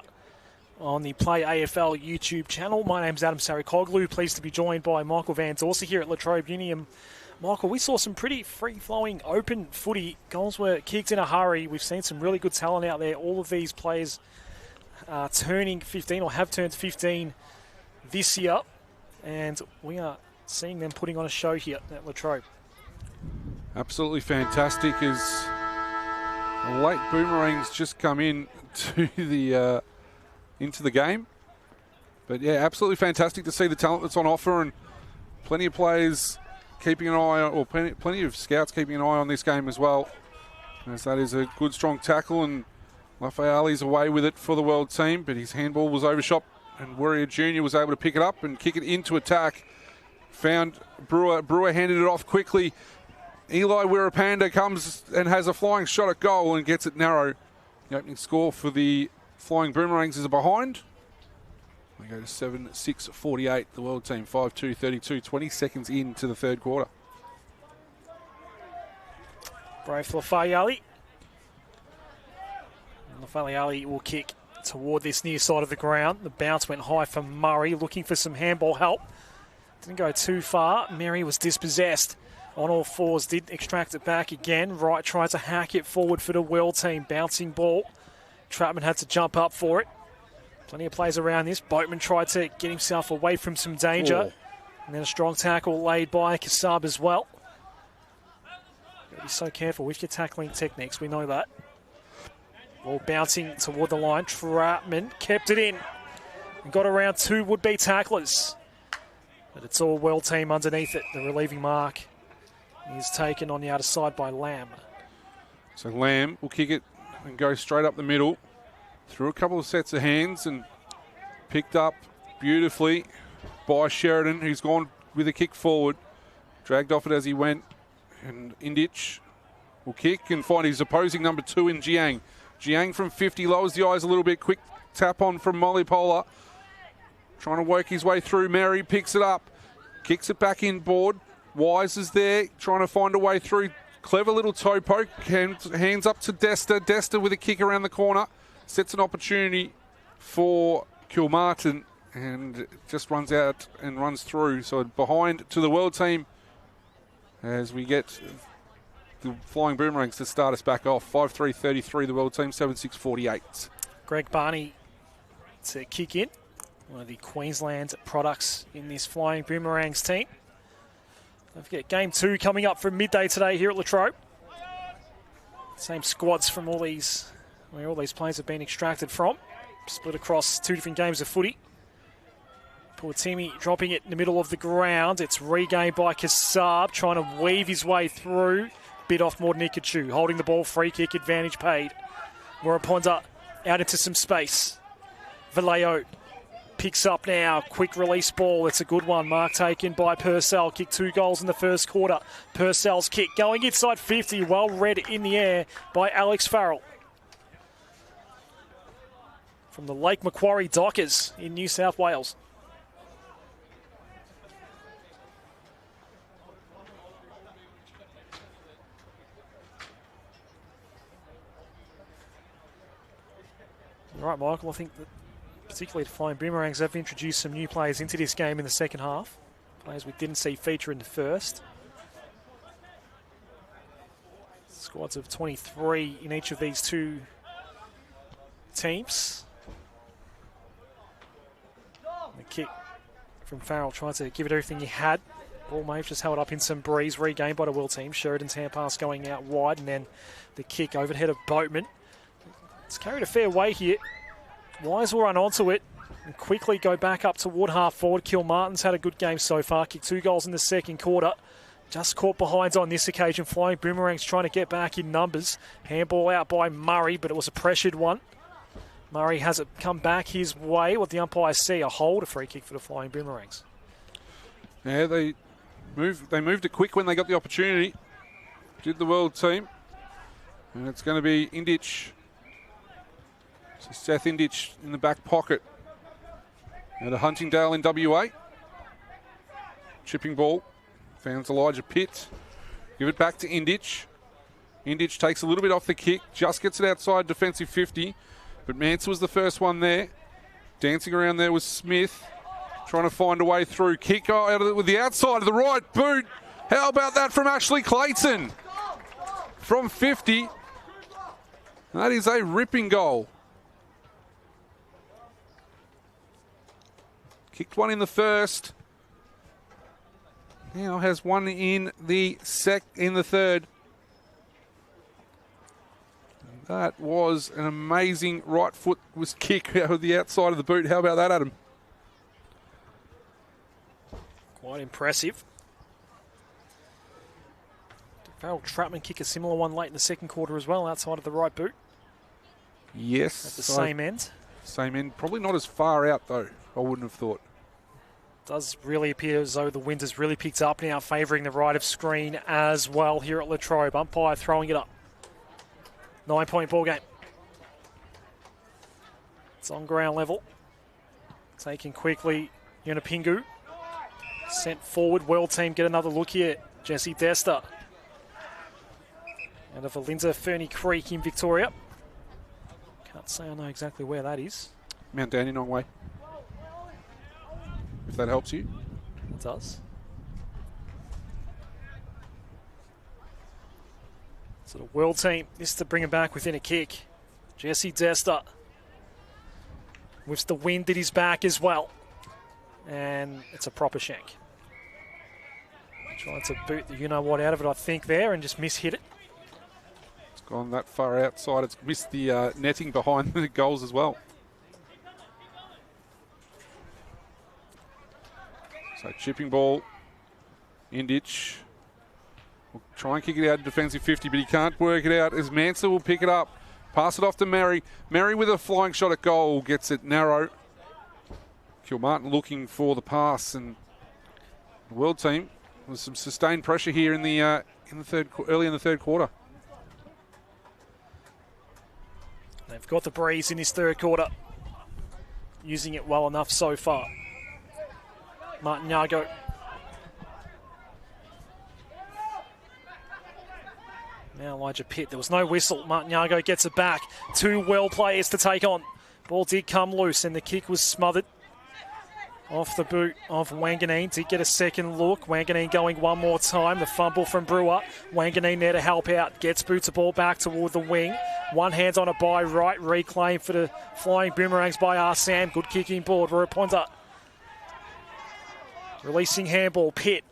on the Play AFL YouTube channel. My name's Adam Sarikoglu. Pleased to be joined by Michael Van Dorsey here at Latrobe Uni. Michael, we saw some pretty free-flowing, open footy. Goals were kicked in a hurry. We've seen some really good talent out there. All of these players are turning 15 or have turned 15 this year. And we are seeing them putting on a show here at Latrobe. Absolutely fantastic as the late Boomerangs just come in to the into the game. But yeah, absolutely fantastic to see the talent that's on offer, and plenty of players keeping an eye on, or plenty of scouts keeping an eye on this game as well, as that is a good strong tackle, and Lafayale's away with it for the World team, but his handball was overshot and Warrior Jr. was able to pick it up and kick it into attack. Found Brewer handed it off quickly. Eli Wirapanda comes and has a flying shot at goal and gets it narrow. The opening score for the Flying Boomerangs is a behind. We go to 7-6-48, the World team, 5-2-32, 20 seconds into the third quarter. Brave Lafayale. Lafayale will kick toward this near side of the ground. The bounce went high for Murray, looking for some handball help. Didn't go too far. Mary was dispossessed. On all fours, did extract it back again. Wright tried to hack it forward for the World team. Bouncing ball. Trapman had to jump up for it. Plenty of players around this. Boatman tried to get himself away from some danger. And then a strong tackle laid by Kassab as well. Got to be so careful with your tackling techniques. We know that. Ball bouncing toward the line. Trapman kept it in and got around two would-be tacklers. But it's all World team underneath it. The relieving mark is taken on the outer side by Lamb. So Lamb will kick it and go straight up the middle. Through a couple of sets of hands and picked up beautifully by Sheridan, who's gone with a kick forward. Dragged off it as he went. And Indich will kick and find his opposing number 2 in Jiang. Jiang from 50 lowers the eyes a little bit. Quick tap on from Molly Polar. Trying to work his way through. Mary picks it up. Kicks it back inboard. Wise is there, trying to find a way through. Clever little toe poke. Hands up to Desta. Desta with a kick around the corner. Sets an opportunity for Kilmartin and just runs out and runs through. So behind to the World team as we get the Flying Boomerangs to start us back off. 5-3-33 the World team, 7-6-48. Greg Barney to kick in. One of the Queensland products in this Flying Boomerangs team. Don't forget, game 2 coming up from midday today here at Latrobe. Same squads from all these, where all these players have been extracted from. Split across 2 different games of footy. Poor Timmy dropping it in the middle of the ground. It's regained by Kassab, trying to weave his way through. Bit off Mordnikachu, holding the ball, free kick, advantage paid. Muraponda out into some space. Vallejo picks up now, quick release ball. It's a good one. Mark taken by Purcell. Kicked 2 goals in the first quarter. Purcell's kick going inside 50. Well read in the air by Alex Farrell. From the Lake Macquarie Dockers in New South Wales. All right, Michael, I think that particularly the Flying Boomerangs have introduced some new players into this game in the second half. Players we didn't see feature in the first. Squads of 23 in each of these 2 teams. The kick from Farrell, tried to give it everything he had. Ball may have just held up in some breeze, regained by the World team. Sheridan's hand pass going out wide, and then the kick over the head of Boatman. It's carried a fair weight here. Wise will run onto it and quickly go back up toward half forward. Kilmartin's had a good game so far. Kicked 2 goals in the second quarter. Just caught behind on this occasion. Flying Boomerangs trying to get back in numbers. Handball out by Murray, but it was a pressured one. Murray has it come back his way. What the umpires see, a hold, a free kick for the Flying Boomerangs. Yeah, they moved it quick when they got the opportunity. Did the World team. And it's going to be Indich. So Seth Indich in the back pocket. Out of Huntingdale in WA. Chipping ball. Found Elijah Pitt. Give it back to Indich. Indich takes a little bit off the kick, just gets it outside defensive 50, but Mance was the first one there. Dancing around there was Smith, trying to find a way through. Kick out with the outside of the right boot. How about that from Ashley Clayton? From 50. That is a ripping goal. Kicked one in the first. Now has one in the third. That was an amazing right foot was kick out of the outside of the boot. How about that, Adam? Quite impressive. Farrell Trapman kick a similar one late in the second quarter as well, outside of the right boot. Yes. At the same end. Same end. Probably not as far out, though, I wouldn't have thought. Does really appear as though the wind has really picked up now, favouring the right of screen as well here at Latrobe. Umpire throwing it up. 9-point ball game. It's on ground level. Taken quickly, Yunapingu. Sent forward. World team get another look here. Jesse Desta. Out of Alinda Ferny Creek in Victoria. Can't say I know exactly where that is. Mount Dandenong way. If that helps you. It does. So the world team is to bring him back within a kick. Jesse Desta. With the wind at his back as well. And it's a proper shank. Trying to boot the you-know-what out of it, I think, there, and just miss-hit it. It's gone that far outside. It's missed the netting behind the goals as well. So chipping ball. Indich will try and kick it out of defensive 50, but he can't work it out as Manser will pick it up. Pass it off to Mary. Mary with a flying shot at goal. Gets it narrow. Kilmartin looking for the pass, and the world team with some sustained pressure here in the early in the third quarter. They've got the breeze in this third quarter. Using it well enough so far. Martin Yago. Now Elijah Pitt. There was no whistle. Martin Yago gets it back. Two well players to take on. Ball did come loose and the kick was smothered. Off the boot of Wanganeen. Did get a second look. Wanganeen going one more time. The fumble from Brewer. Wanganeen there to help out. Gets boots the ball back toward the wing. One hand on it by right. Reclaim for the Flying Boomerangs by Arsam. Good kicking board. Ruaponda. Releasing handball. Pitt.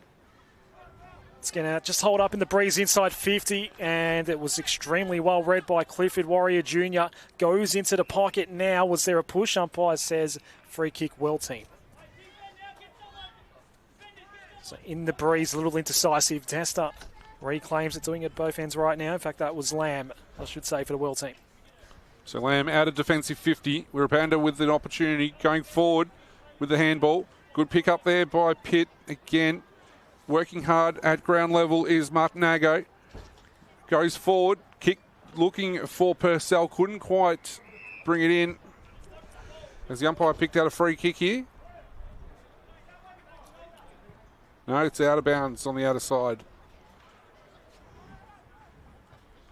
It's going to just hold up in the breeze inside 50. And it was extremely well read by Clifford Warrior Jr. Goes into the pocket now. Was there a push? Umpire says free kick well team. So in the breeze, a little indecisive. Testa reclaims it, doing it both ends right now. In fact, that was Lamb, I should say, for the world team. So Lamb out of defensive 50. Wirrapanda with an opportunity going forward with the handball. Good pick up there by Pitt. Again, working hard at ground level is Martinago. Goes forward, kick looking for Purcell. Couldn't quite bring it in as the umpire picked out a free kick here. No, it's out of bounds on the outer side.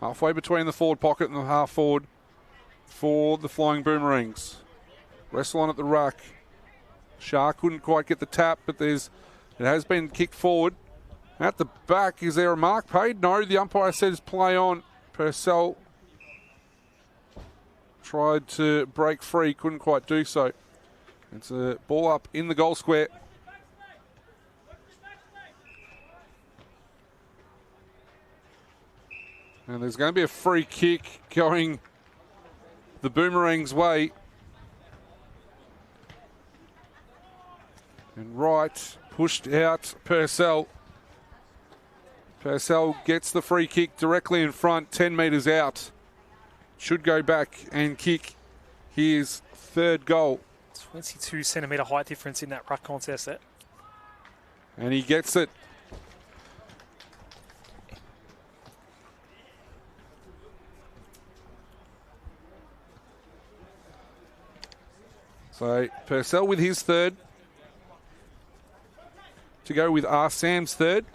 Halfway between the forward pocket and the half forward for the Flying Boomerangs. Wrestle on at the ruck. Shah couldn't quite get the tap, but it has been kicked forward. At the back, is there a mark paid? No, the umpire says play on. Purcell tried to break free, couldn't quite do so. It's a ball up in the goal square. And there's going to be a free kick going the Boomerangs' way. And Wright pushed out Purcell. Purcell gets the free kick directly in front, 10 metres out. Should go back and kick his third goal. 22 centimetre height difference in that ruck contest there. And he gets it. So Purcell with his third. To go with Sam's third.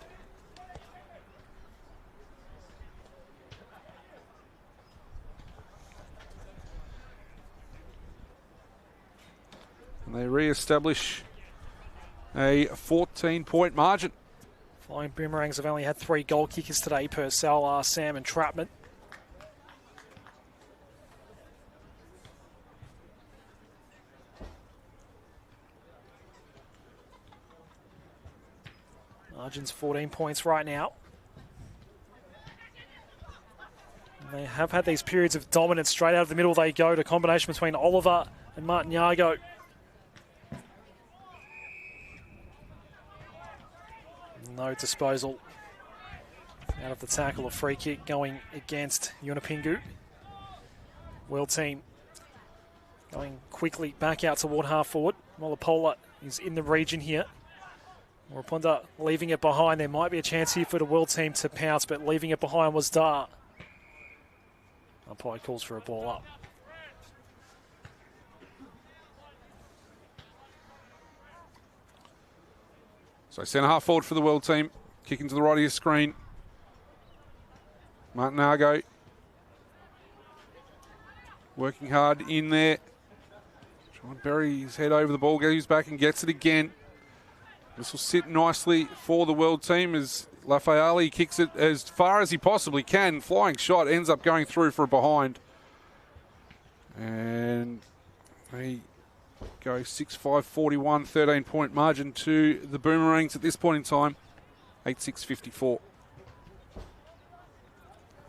re-establish a 14-point margin. Flying Boomerangs have only had 3 goal kickers today, Purcell, Sam and Trapman. Margin's 14 points right now. And they have had these periods of dominance. Straight out of the middle they go to combination between Oliver and Martin Yago. No disposal. Out of the tackle, a free kick going against Yunupingu. World team going quickly back out toward half forward. Molapola is in the region here. Raponda leaving it behind. There might be a chance here for the world team to pounce, but leaving it behind was Dar. Umpire calls for a ball up. So centre half forward for the world team. Kicking to the right of your screen. Martin Argo. Working hard in there. Trying to bury his head over the ball. Goes back and gets it again. This will sit nicely for the world team as Lafayette kicks it as far as he possibly can. Flying shot ends up going through for a behind. And he goes 6-5-41, 13-point margin to the Boomerangs at this point in time. 8-6-54.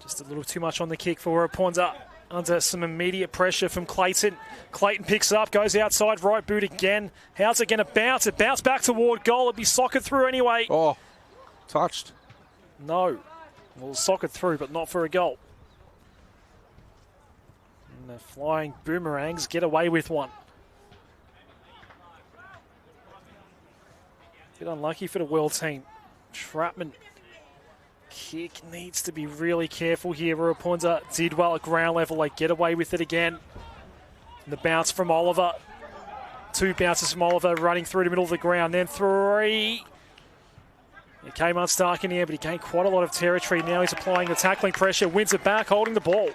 Just a little too much on the kick for Raponda. Under some immediate pressure from Clayton. Clayton picks it up, goes outside, right boot again. How's it going to bounce? It bounced back toward goal. It'd be socketed through anyway. Oh, touched. No. Well, socketed through, but not for a goal. And the Flying Boomerangs get away with one. Bit unlucky for the world team. Trapman. Kick needs to be really careful here. Ruapunza did well at ground level. They get away with it again. And the bounce from Oliver. 2 bounces from Oliver running through the middle of the ground. Then 3. It came unstark in the air, but he gained quite a lot of territory. Now he's applying the tackling pressure. Wins it back, holding the ball.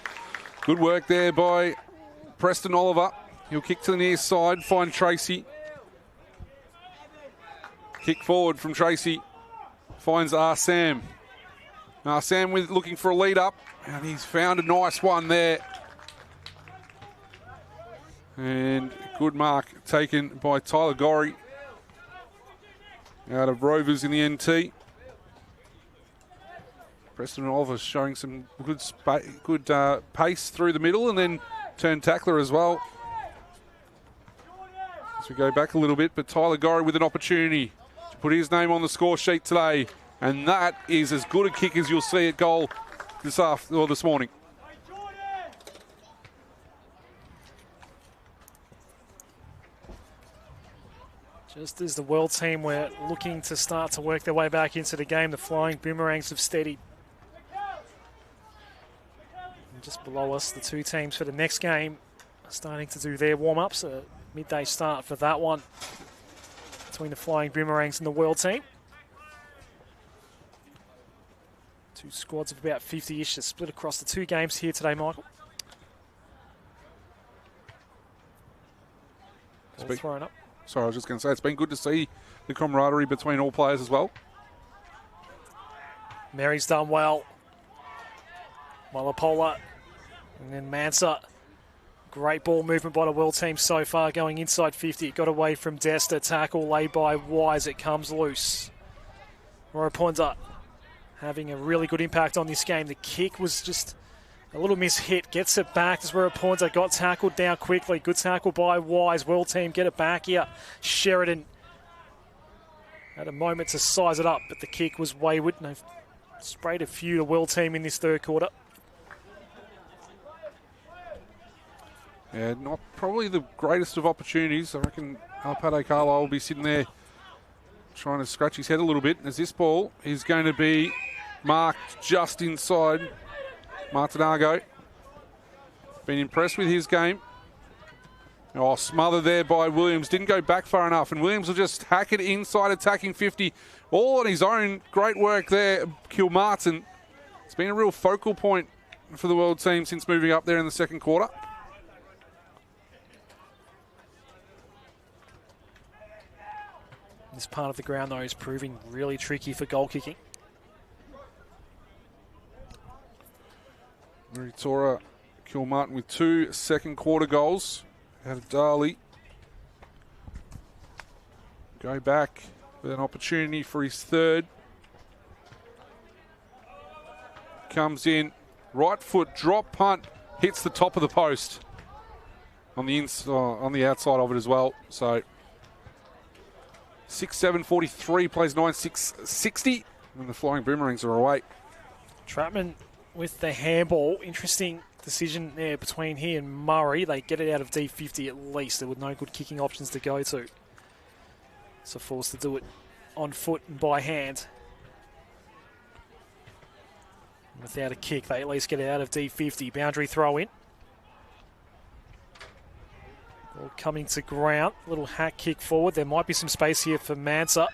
Good work there by Preston Oliver. He'll kick to the near side, find Tracy. Kick forward from Tracy. Finds Sam. Sam with looking for a lead up, and he's found a nice one there. And good mark taken by Tyler Gorry out of Rovers in the NT. Preston Oliver showing some good pace through the middle and then turn tackler as well. As we go back a little bit, but Tyler Gorry with an opportunity to put his name on the score sheet today. And that is as good a kick as you'll see at goal this morning. Just as the world team were looking to start to work their way back into the game, the Flying Boomerangs have steadied. And just below us, the 2 teams for the next game are starting to do their warm-ups. A midday start for that one between the Flying Boomerangs and the world team. 2 squads of about 50-ish are split across the 2 games here today, Michael. Ball thrown up. Sorry, I was just going to say, it's been good to see the camaraderie between all players as well. Mary's done well. Molapola and then Mansa. Great ball movement by the world team so far, going inside 50. Got away from Desta. Tackle laid by Wise. It comes loose. Raponda having a really good impact on this game. The kick was just a little mishit. Gets it back. This is where Raponda got tackled down quickly. Good tackle by Wise. World team get it back here. Sheridan had a moment to size it up, but the kick was wayward. And they've sprayed a few to world team in this 3rd quarter. Yeah, not probably the greatest of opportunities. I reckon Alpado Carlisle will be sitting there trying to scratch his head a little bit, as this ball is going to be marked just inside Martinago. Been impressed with his game. Oh, smothered there by Williams. Didn't go back far enough, and Williams will just hack it inside, attacking 50. All on his own. Great work there, Kilmartin. It's been a real focal point for the world team since moving up there in the 2nd quarter. This part of the ground, though, is proving really tricky for goal kicking. Muritora Kilmartin with 2 second quarter goals. Out of Darley. Go back with an opportunity for his third. Comes in, right foot drop punt, hits the top of the post on the outside of it as well. So 6-7-43 plays 9-6-60, and the Flying Boomerangs are away. Trapman with the handball. Interesting decision there between he and Murray. They get it out of D50 at least. There were no good kicking options to go to. So forced to do it on foot and by hand. Without a kick, they at least get it out of D50. Boundary throw in. Ball coming to ground. Little hack kick forward. There might be some space here for Mansa.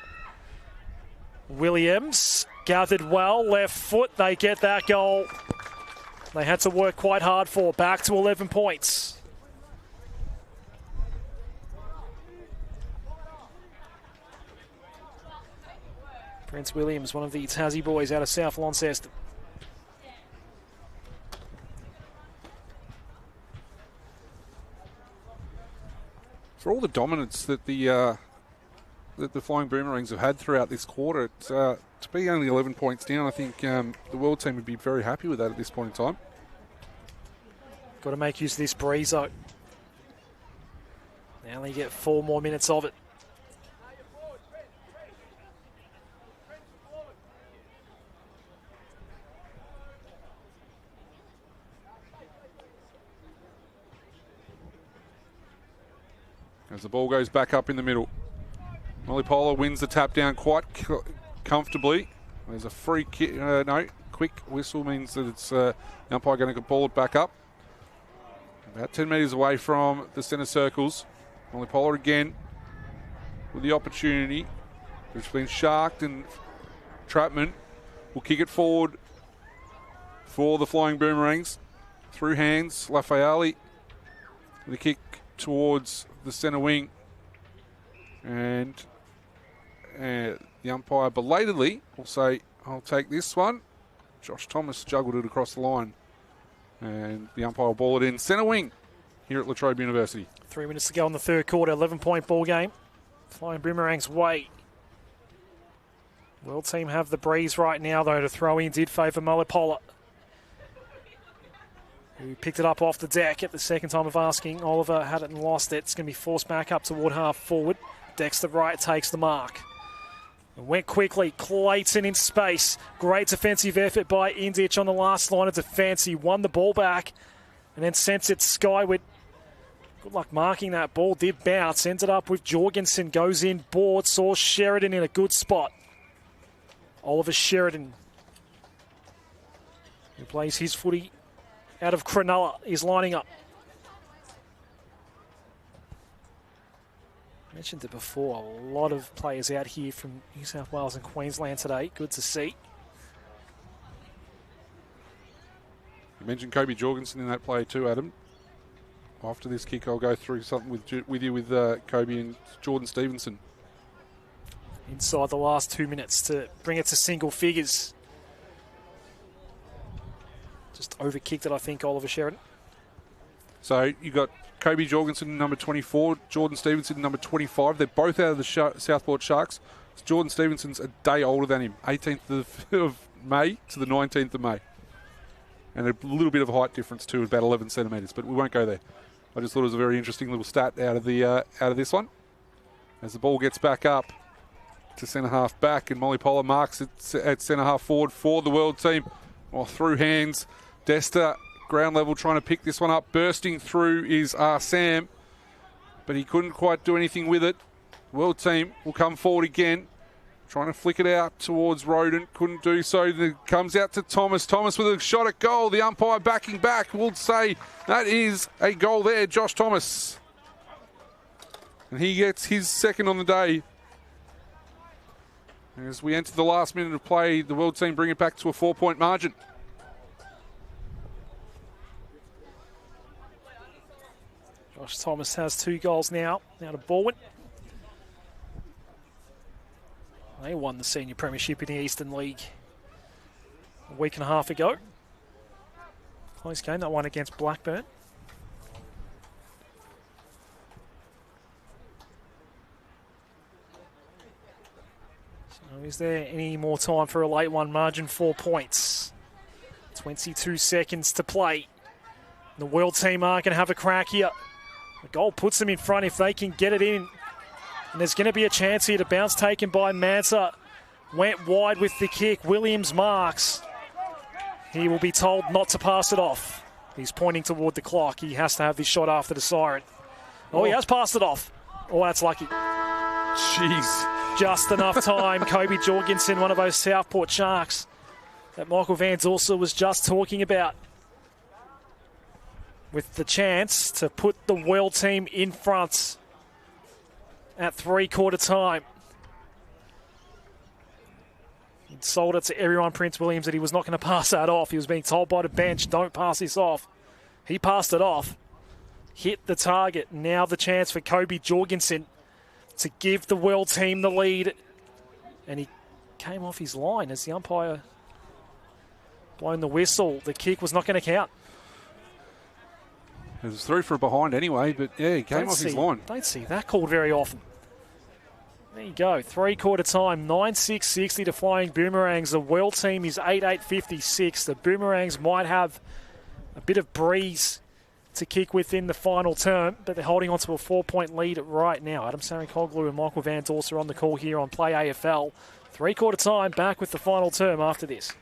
Williams gathered well. Left foot. They get that goal. They had to work quite hard for. Back to 11 points. Prince Williams, one of the Tassie boys out of South Launceston. For all the dominance that the Flying Boomerangs have had throughout this quarter, to be only 11 points down, I think the World team would be very happy with that at this point in time. Got to make use of this breezo. They only get 4 more minutes of it. As the ball goes back up in the middle. Multicultural wins the tap down quite comfortably. There's a free kick, quick whistle means that it's the umpire going to ball it back up. About 10 metres away from the centre circles. Multicultural again with the opportunity. It's been sharked, and Trapman will kick it forward for the Flying Boomerangs. Through hands, Lafayette. The kick towards the centre wing, and the umpire belatedly will say, I'll take this one. Josh Thomas juggled it across the line, and the umpire will ball it in centre wing here at Trobe University. 3 minutes to go in the third quarter, 11-point ball game. Flying Boomerangs way. World team have the breeze right now, though. To throw in did favour Multicultural, who picked it up off the deck at the second time of asking. Oliver had it and lost it. It's going to be forced back up toward half forward. Dexter Wright takes the mark. It went quickly. Clayton in space. Great defensive effort by Indich on the last line of defence. He won the ball back and then sent it skyward. Good luck marking that ball. Did bounce. Ended up with Jorgensen. Goes in board. Saw Sheridan in a good spot. Oliver Sheridan, who plays his footy out of Cronulla, is lining up. I mentioned it before, a lot of players out here from New South Wales and Queensland today. Good to see. You mentioned Kobe Jorgensen in that play too, Adam. After this kick, I'll go through something with you with Kobe and Jordan Stevenson. Inside the last 2 minutes to bring it to single figures. Just overkicked it, I think, Oliver Sheridan. So you got Kobe Jorgensen, number 24, Jordan Stevenson, number 25. They're both out of the Southport Sharks. Jordan Stevenson's a day older than him, 18th of May to the 19th of May. And a little bit of a height difference too, about 11 centimetres, but we won't go there. I just thought it was a very interesting little stat out of this one. As the ball gets back up to centre half back, and Multicultural marks it at centre half forward for the World team. Well, through hands, Desta ground level trying to pick this one up. Bursting through is Sam, but he couldn't quite do anything with it. World team will come forward again, trying to flick it out towards Roden. Couldn't do so. It comes out to Thomas. Thomas with a shot at goal. The umpire backing back will say that is a goal there, Josh Thomas. And he gets his second on the day. As we enter the last minute of play, the World team bring it back to a 4-point margin. Josh Thomas has 2 goals now. Now to Baldwin. They won the senior premiership in the Eastern League a week and a half ago. Close game, that one against Blackburn. So is there any more time for a late one? Margin 4 points. 22 seconds to play. The World team are going to have a crack here. The goal puts them in front if they can get it in. And there's going to be a chance here to bounce taken by Mansa. Went wide with the kick. Williams marks. He will be told not to pass it off. He's pointing toward the clock. He has to have this shot after the siren. Oh, he has passed it off. Oh, that's lucky. Jeez. Just enough time. Kobe Jorgensen, one of those Southport Sharks that Michael Van Dorsa was just talking about, with the chance to put the World team in front at three-quarter time. He sold it to everyone, Prince Williams, that he was not going to pass that off. He was being told by the bench, don't pass this off. He passed it off. Hit the target. Now the chance for Kobe Jorgensen to give the World team the lead. And he came off his line as the umpire blown the whistle. The kick was not going to count. It was through for a behind anyway, but yeah, he came off his line. Don't see that called very often. There you go, three-quarter time, 9-6-60 to Flying Boomerangs. The World team is 8-8-56. The Boomerangs might have a bit of breeze to kick within the final term, but they're holding on to a 4-point lead right now. Adam Sarikoglu and Michael Van Dorsa on the call here on Play AFL. Three-quarter time, back with the final term after this.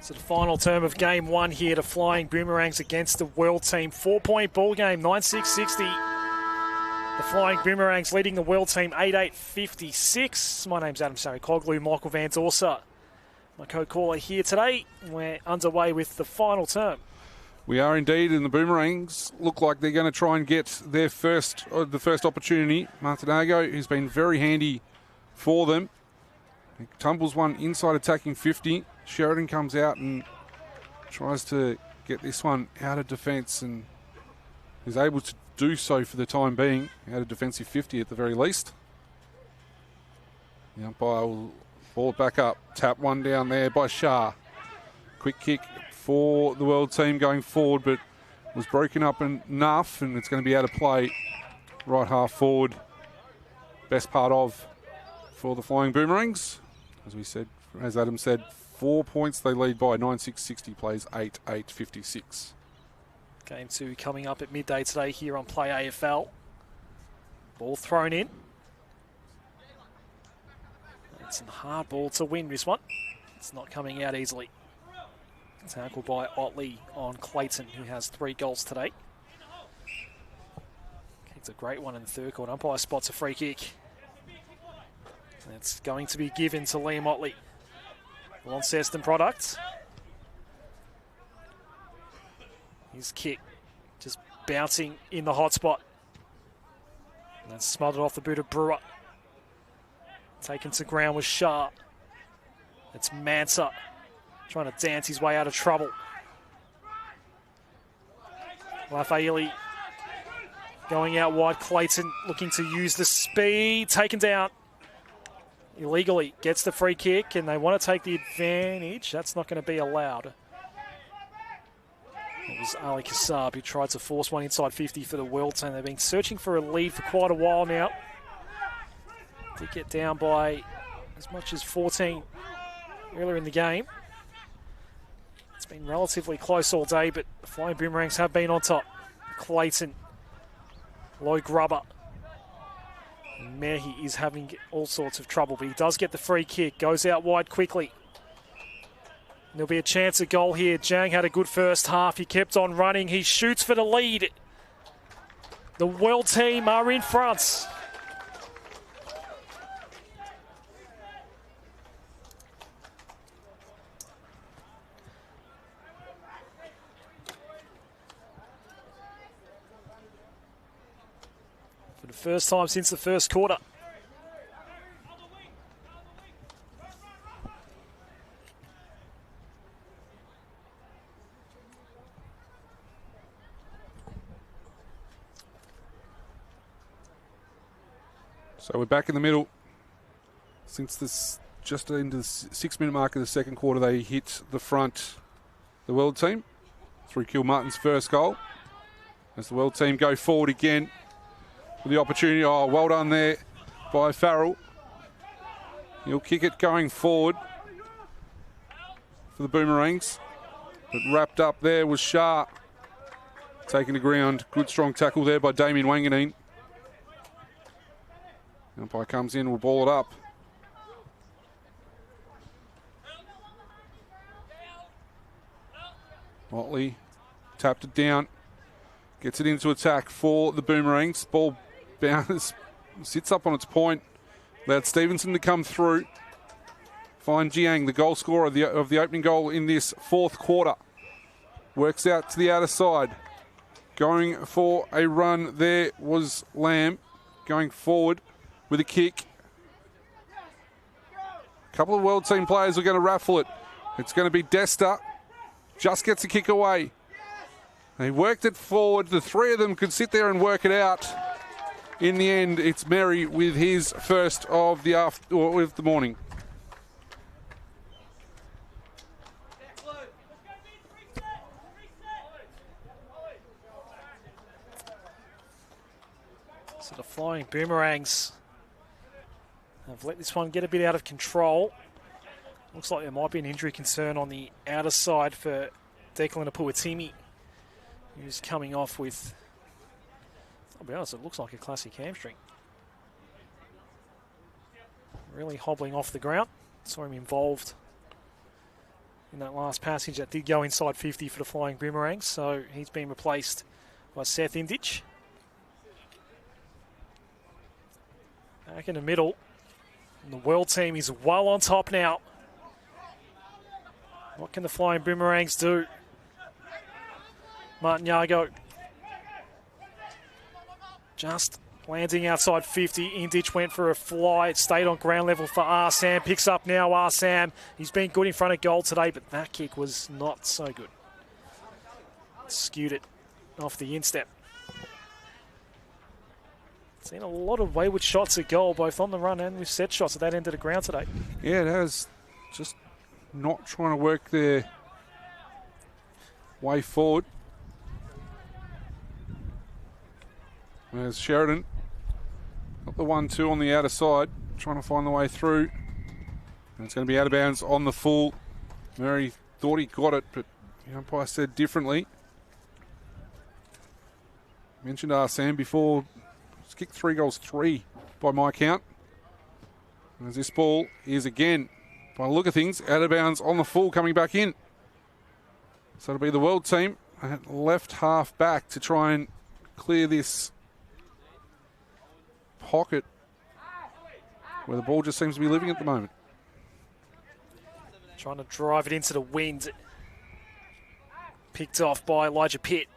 So the final term of game 1 here to Flying Boomerangs against the World team. 4-point ball game, 9-6-60. The Flying Boomerangs leading the World team 8-8-56. My name's Adam Sarikoglu, Michael Van Dorsa, my co-caller here today. We're underway with the final term. We are indeed, and the Boomerangs look like they're going to try and get their first opportunity. Martinago, who's been very handy for them. He tumbles one inside attacking 50. Sheridan comes out and tries to get this one out of defence and is able to do so for the time being, out of defensive 50 at the very least. The umpire will ball it back up. Tap one down there by Shah. Quick kick for the World team going forward, but was broken up enough, and it's going to be out of play. Right half forward. Best part of for the Flying Boomerangs. As we said, as Adam said, 4 points they lead by. 9-6-60 plays 8-8-56. Game 2 coming up at midday today here on Play AFL. Ball thrown in. It's a hard ball to win this one. It's not coming out easily. Tackled by Otley on Clayton, who has 3 goals today. It's a great one in the third quarter. Umpire spots a free kick. It's going to be given to Liam Otley. Launceston product. His kick just bouncing in the hot spot. And then smothered off the boot of Brewer. Taken to ground with Shah. It's Mansa trying to dance his way out of trouble. Lafaili going out wide. Clayton looking to use the speed. Taken down illegally. Gets the free kick, and they want to take the advantage. That's not going to be allowed. It was Ali Kassab who tried to force one inside 50 for the World team. They've been searching for a lead for quite a while now. Did get down by as much as 14 earlier in the game. It's been relatively close all day, but the Flying Boomerangs have been on top. Clayton, low grubber. And Mehi is having all sorts of trouble, but he does get the free kick. Goes out wide quickly. There'll be a chance at goal here. Jang had a good first half. He kept on running. He shoots for the lead. The World team are in front. For the first time since the first quarter. So we're back in the middle. Since this just into the 6-minute mark of the second quarter, they hit the front, the World team, through Kilmartin's first goal. As the World team go forward again with the opportunity. Oh, well done there by Farrell. He'll kick it going forward for the Boomerangs. But wrapped up there was Shah. Taking the ground. Good strong tackle there by Damien Wanganeen. Umpire comes in, will ball it up. Motley tapped it down. Gets it into attack for the Boomerangs. Ball bounces, sits up on its point. Allowed Stevenson to come through. Find Jiang, the goal scorer of the opening goal in this fourth quarter. Works out to the outer side. Going for a run there was Lamb. Going forward with a kick. A couple of World team players are going to raffle it. It's going to be Desta. Just gets a kick away. They worked it forward. The three of them could sit there and work it out. In the end, it's Merry with his first of the morning. So the Flying Boomerangs have let this one get a bit out of control. Looks like there might be an injury concern on the outer side for Declan Apuatimi, who's coming off with, I'll be honest, it looks like a classic hamstring. Really hobbling off the ground. Saw him involved in that last passage that did go inside 50 for the Flying Boomerangs, so he's been replaced by Seth Indich. Back in the middle, and the World team is well on top now. What can the Flying Boomerangs do? Martin Yago just landing outside 50. Indich went for a fly. It stayed on ground level for Arsam. Picks up now Arsam. He's been good in front of goal today, but that kick was not so good. Skewed it off the instep. Seen a lot of wayward shots at goal, both on the run and with set shots at that end of the ground today. Yeah, it has. Just not trying to work their way forward. There's Sheridan. Got the 1-2 on the outer side, trying to find the way through. And it's going to be out of bounds on the full. Murray thought he got it, but the umpire said differently. Mentioned Arsam before. He's kicked 3 goals, 3 by my count. And as this ball is again, by the look of things, out of bounds on the full, coming back in. So it'll be the World team at left half back to try and clear this pocket where the ball just seems to be living at the moment. Trying to drive it into the wind. Picked off by Elijah Pitt.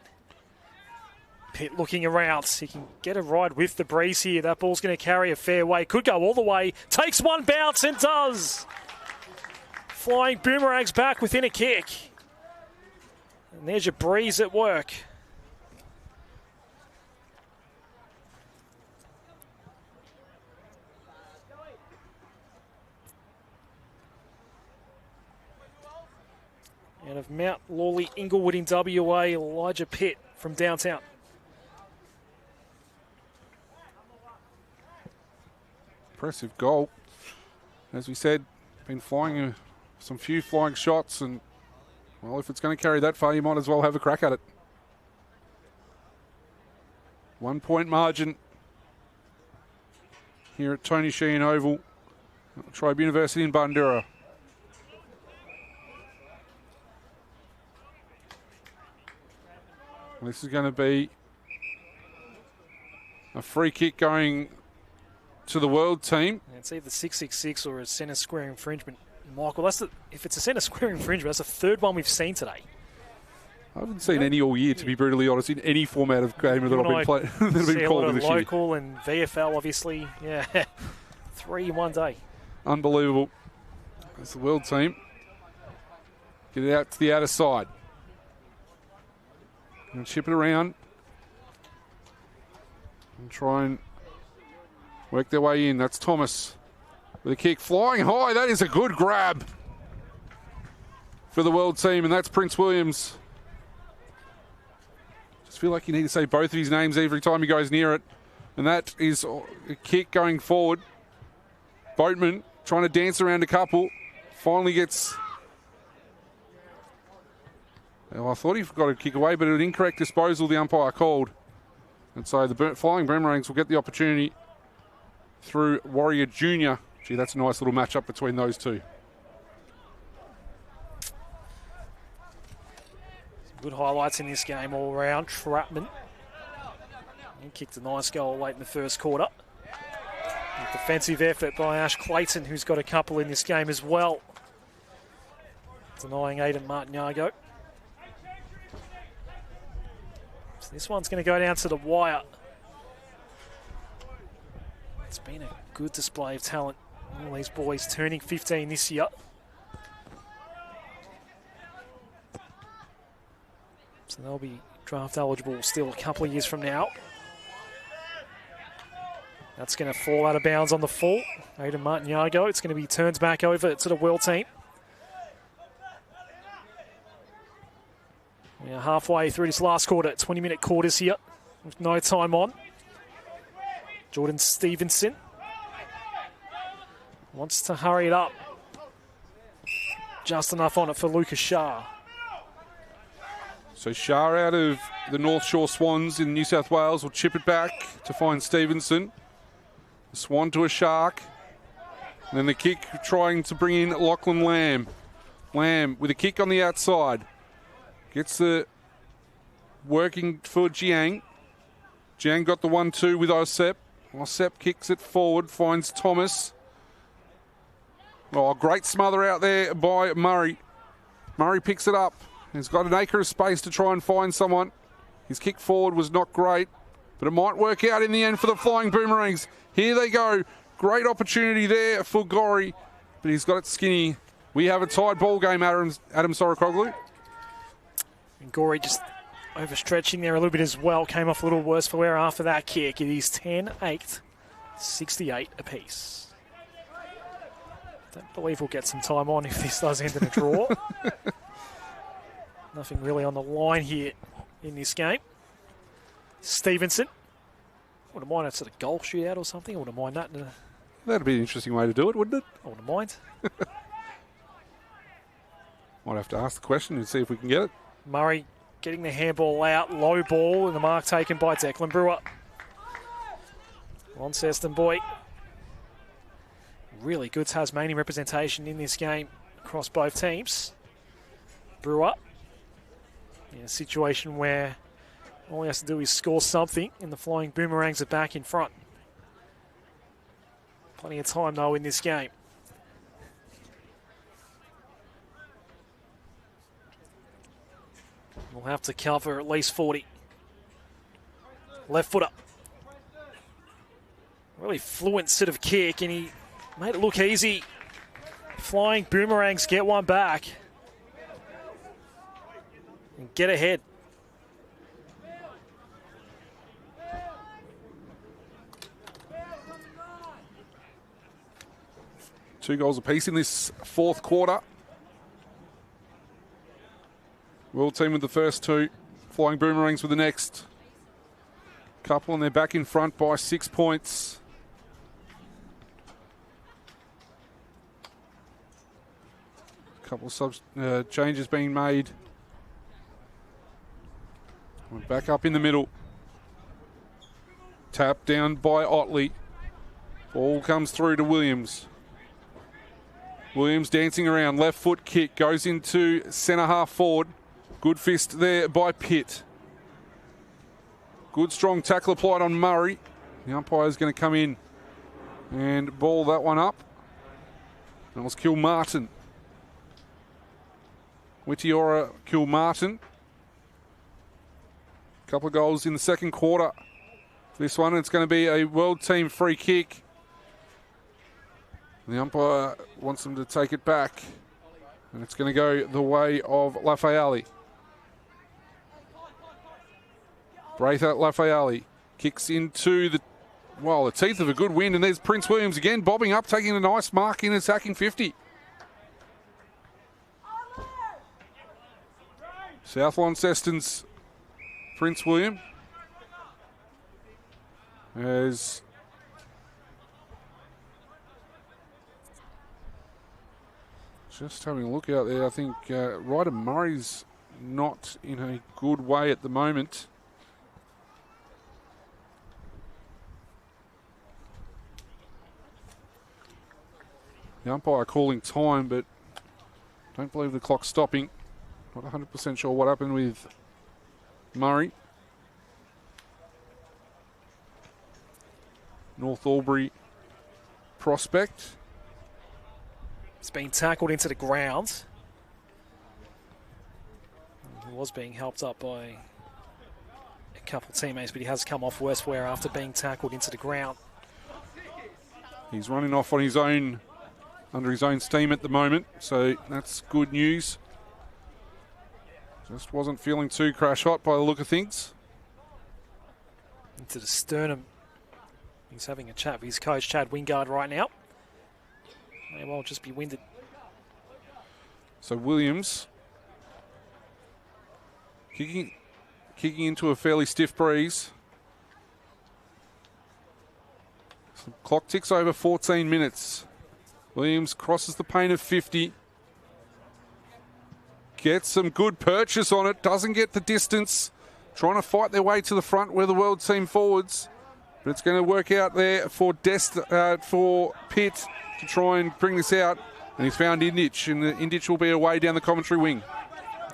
Pitt looking around. He can get a ride with the breeze here. That ball's going to carry a fair way. Could go all the way. Takes one bounce and does. Flying Boomerangs back within a kick. And there's your breeze at work. Out of Mount Lawley, Inglewood in WA, Elijah Pitt from downtown. Impressive goal. As we said, been flying some few flying shots, and well, if it's going to carry that far, you might as well have a crack at it. 1 point margin here at Tony Sheehan Oval, Trobe University in Bundoora. This is going to be a free kick going to the World team. It's either 666 or a centre square infringement. Michael, if it's a centre square infringement, that's the third one we've seen today. I haven't seen any all year, to be brutally honest, in any format of game that I've been playing. that have been called this year. Local and VFL, obviously. Yeah, 3 in one day. Unbelievable. That's the World team. Get it out to the outer side. And chip it around. And try and work their way in. That's Thomas with a kick flying high. That is a good grab for the World team, and that's Prince Williams. Just feel like you need to say both of his names every time he goes near it. And that is a kick going forward. Boatman trying to dance around a couple. Finally gets... Well, I thought he got a kick away, but an incorrect disposal the umpire called. And so the Flying Boomerangs will get the opportunity through Warrior Junior. Gee, that's a nice little matchup between those two. Some good highlights in this game all around. Trapman. He kicked a nice goal late in the first quarter. A defensive effort by Ash Clayton, who's got a couple in this game as well. Denying Aidan Martin Yago. So this one's going to go down to the wire. It's been a good display of talent. All these boys turning 15 this year. So they'll be draft eligible still a couple of years from now. That's going to fall out of bounds on the full. Aidan Martin Yago. It's going to be turned back over to the World team. We are halfway through this last quarter, 20-minute quarters here with no time on. Jordan Stevenson wants to hurry it up. Just enough on it for Lucas Shah. So Shah out of the North Shore Swans in New South Wales will chip it back to find Stevenson. The Swan to a Shark. And then the kick trying to bring in Lachlan Lamb. Lamb with a kick on the outside. Gets the working for Jiang. Jiang got the 1-2 with Osep. Osep kicks it forward, finds Thomas. Oh, great smother out there by Murray. Murray picks it up. He's got an acre of space to try and find someone. His kick forward was not great, but it might work out in the end for the Flying Boomerangs. Here they go. Great opportunity there for Gorry, but he's got it skinny. We have a tied ball game, Adam Sorokoglu. And Gorey just overstretching there a little bit as well. Came off a little worse for wear after that kick. It is 10-8, 68 apiece. Don't believe we'll get some time on if this does end in a draw. Nothing really on the line here in this game. Stevenson. Wouldn't mind a sort of goal shootout or something. I wouldn't mind that. That'd be an interesting way to do it, wouldn't it? I wouldn't mind. Might have to ask the question and see if we can get it. Murray getting the handball out. Low ball and the mark taken by Declan Brewer. Launceston boy. Really good Tasmanian representation in this game across both teams. Brewer in a situation where all he has to do is score something and the Flying Boomerangs are back in front. Plenty of time though in this game. We'll have to cover at least 40. Left footer. Really fluent sort of kick and he made it look easy. Flying Boomerangs get one back. And get ahead. Two goals apiece in this fourth quarter. World team with the first two. Flying Boomerangs with the next. Couple and they're back in front by 6 points. Couple of changes being made. We're back up in the middle. Tap down by Otley. Ball comes through to Williams. Williams dancing around. Left foot kick. Goes into centre half forward. Good fist there by Pitt. Good strong tackle applied on Murray. The umpire's going to come in and ball that one up. That was Kilmartin. Witiora Kilmartin. Couple of goals in the second quarter. This one, it's going to be a world team free kick. The umpire wants them to take it back. And it's going to go the way of Lafayette. Braither Lafayette kicks into the teeth of a good wind, and there's Prince Williams again bobbing up, taking a nice mark in attacking 50. South Launceston's Prince William as just having a look out there. I think Ryder Murray's not in a good way at the moment. The umpire calling time, but don't believe the clock's stopping. Not 100% sure what happened with Murray. North Albury prospect. It's been tackled into the ground. He was being helped up by a couple of teammates, but he has come off worse wear after being tackled into the ground. He's running off on his own, under his own steam at the moment, so that's good news. Just wasn't feeling too crash hot by the look of things. Into the sternum. He's having a chat with his coach, Chad Wingard, right now. May well just be winded. So Williams kicking into a fairly stiff breeze. So clock ticks over 14 minutes. Williams crosses the paint of 50. Gets some good purchase on it. Doesn't get the distance. Trying to fight their way to the front where the world team forwards. But it's going to work out there for Pitt to try and bring this out. And he's found Inditch, and Inditch will be away down the commentary wing.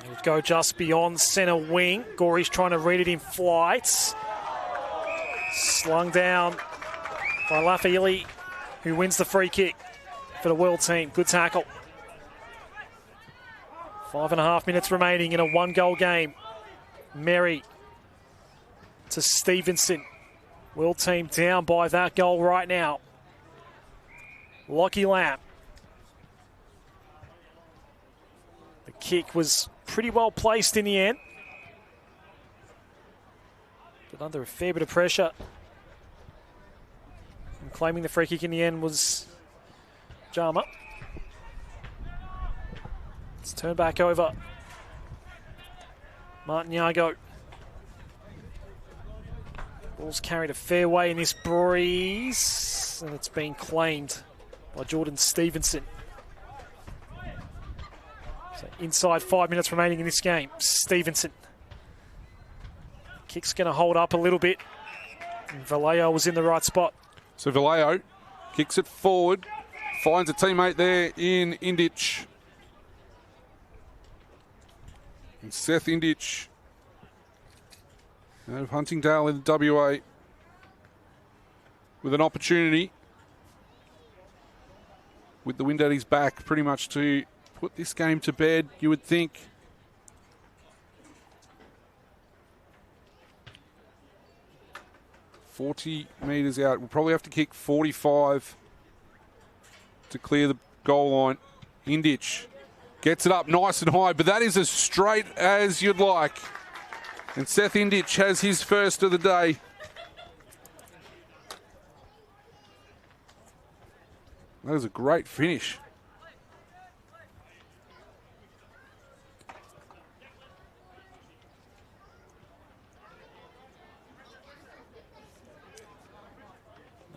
He'll go just beyond centre wing. Gorey's trying to read it in flight. Slung down by Lafayette, who wins the free kick for the World team. Good tackle. 5.5 minutes remaining in a 1-goal game. Merry to Stevenson. World team down by that goal right now. Lockie Lamb. The kick was pretty well placed in the end, but under a fair bit of pressure. And claiming the free kick in the end was Jama. Let's turn back over. Martin Yago. Ball's carried a fair way in this breeze, and it's been claimed by Jordan Stevenson. So inside 5 minutes remaining in this game. Stevenson. Kick's going to hold up a little bit. And Vallejo was in the right spot. So Vallejo kicks it forward, finds a teammate there in Inditch. And Seth Inditch out of Huntingdale in the WA with an opportunity with the wind at his back pretty much to put this game to bed, you would think. "40 metres out. We'll probably have to kick 45 to clear the goal line. Inditch gets it up nice and high, but that is as straight as you'd like. And Seth Inditch has his first of the day. That is a great finish.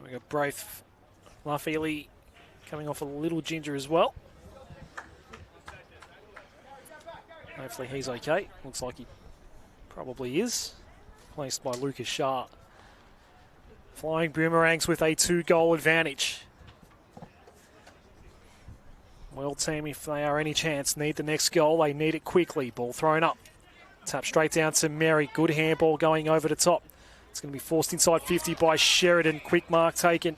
We got Braith Lafayette coming off a little ginger as well. Hopefully he's okay. Looks like he probably is. Placed by Lucas Shah. Flying Boomerangs with a 2-goal advantage. World team, if they are any chance, need the next goal. They need it quickly. Ball thrown up. Tap straight down to Merry. Good handball going over the top. It's going to be forced inside 50 by Sheridan. Quick mark taken.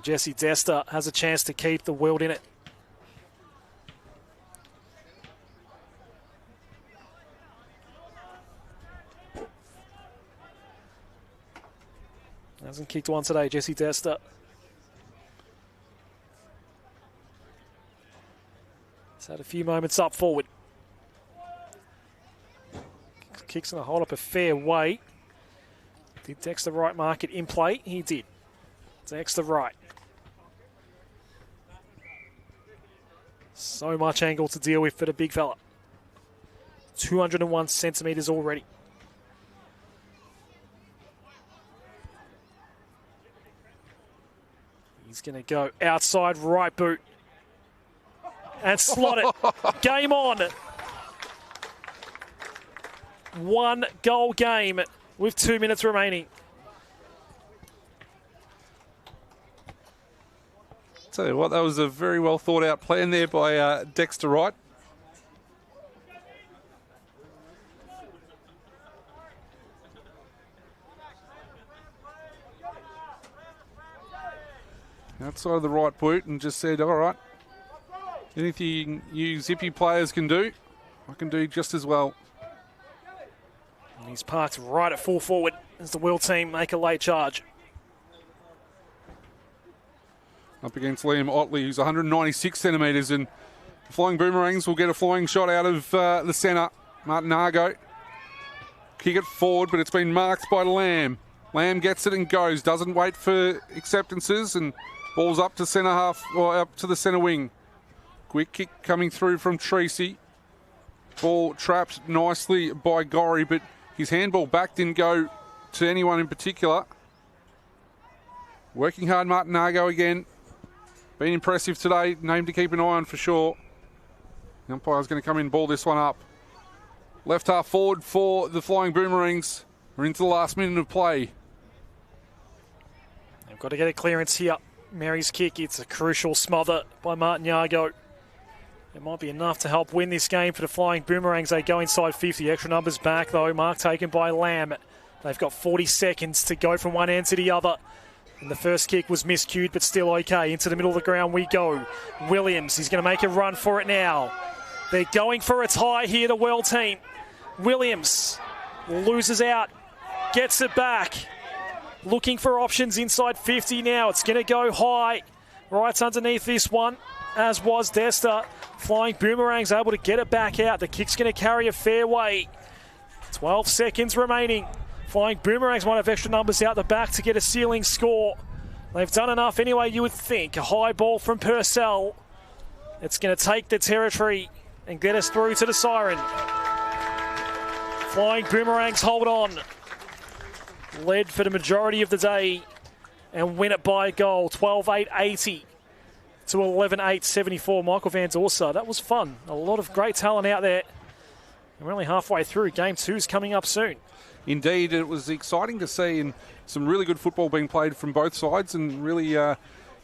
Jesse Desta has a chance to keep the World in it. Hasn't kicked one today, Jesse Desta. He's had a few moments up forward. Kicks in the hold up a fair way. Did Dexter Wright mark it in play? He did. Dexter Wright. So much angle to deal with for the big fella. 201 centimetres already. He's going to go outside right boot. And slot it. Game on. 1-goal game with 2 minutes remaining. Tell you what, that was a very well thought out plan there by Dexter Wright. Outside of the right boot and just said, all right, anything you zippy players can do, I can do just as well. And he's parked right at full forward as the World team make a late charge. Up against Liam Otley, who's 196 centimetres, and the Flying Boomerangs will get a flying shot out of the centre. Martin Argo. Kick it forward, but it's been marked by Lamb. Lamb gets it and goes, doesn't wait for acceptances, and ball's up to centre half, or up to the centre wing. Quick kick coming through from Treacy. Ball trapped nicely by Gorry, but his handball back didn't go to anyone in particular. Working hard, Martin Argo again. Been impressive today, name to keep an eye on for sure. The umpire's going to come in and ball this one up. Left half forward for the Flying Boomerangs. We're into the last minute of play. They've got to get a clearance here. Mary's kick, it's a crucial smother by Martin Yago. It might be enough to help win this game for the Flying Boomerangs. They go inside 50. Extra numbers back, though. Mark taken by Lamb. They've got 40 seconds to go from one end to the other. And the first kick was miscued, but still okay. Into the middle of the ground we go. Williams, he's going to make a run for it now. They're going for a tie here, the World team. Williams loses out, gets it back. Looking for options inside 50 now. It's going to go high. Right underneath this one, as was Desta. Flying Boomerangs able to get it back out. The kick's going to carry a fair way. 12 seconds remaining. Flying Boomerangs might have extra numbers out the back to get a ceiling score. They've done enough anyway, you would think. A high ball from Purcell. It's going to take the territory and get us through to the siren. Flying Boomerangs hold on. Led for the majority of the day and win it by a goal. 12-8-80 to 11-8-74. Michael Van Dorsa, that was fun. A lot of great talent out there. And we're only halfway through. Game 2 is coming up soon. Indeed, it was exciting to see, and some really good football being played from both sides, and really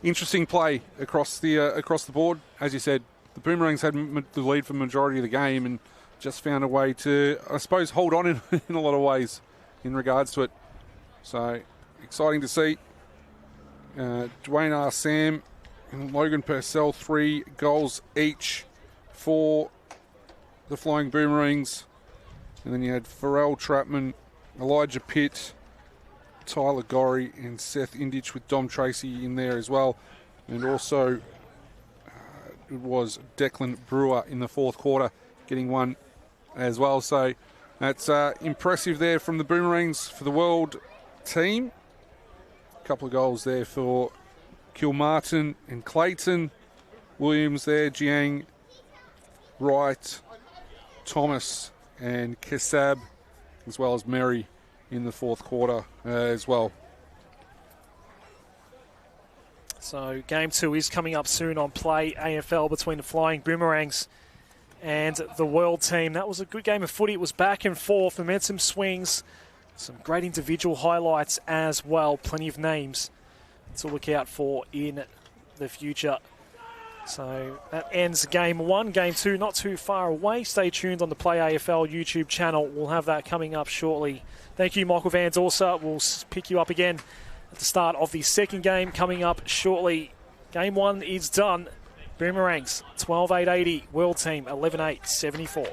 interesting play across the board. As you said, the Boomerangs had the lead for the majority of the game and just found a way to, I suppose, hold on in a lot of ways in regards to it. So, exciting to see. Dwayne R. Sam and Logan Purcell, 3 goals each for the Flying Boomerangs. And then you had Pharrell Trapman, Elijah Pitt, Tyler Gorry and Seth Indich with Dom Tracy in there as well. And also it was Declan Brewer in the fourth quarter getting one as well. So that's impressive there from the Boomerangs for the World team. A couple of goals there for Kilmartin and Clayton. Williams there, Jiang, Wright, Thomas and Kesab, as well as Merry in the fourth quarter as well. So game 2 is coming up soon on Play AFL between the Flying Boomerangs and the World team. That was a good game of footy. It was back and forth, momentum swings, some great individual highlights as well. Plenty of names to look out for in the future. So that ends game 1. Game 2 not too far away. Stay tuned on the Play AFL YouTube channel. We'll have that coming up shortly. Thank you, Michael Van Dorsa. We'll pick you up again at the start of the second game coming up shortly. Game 1 is done. Boomerangs 12-8-80. World team 11-8-74.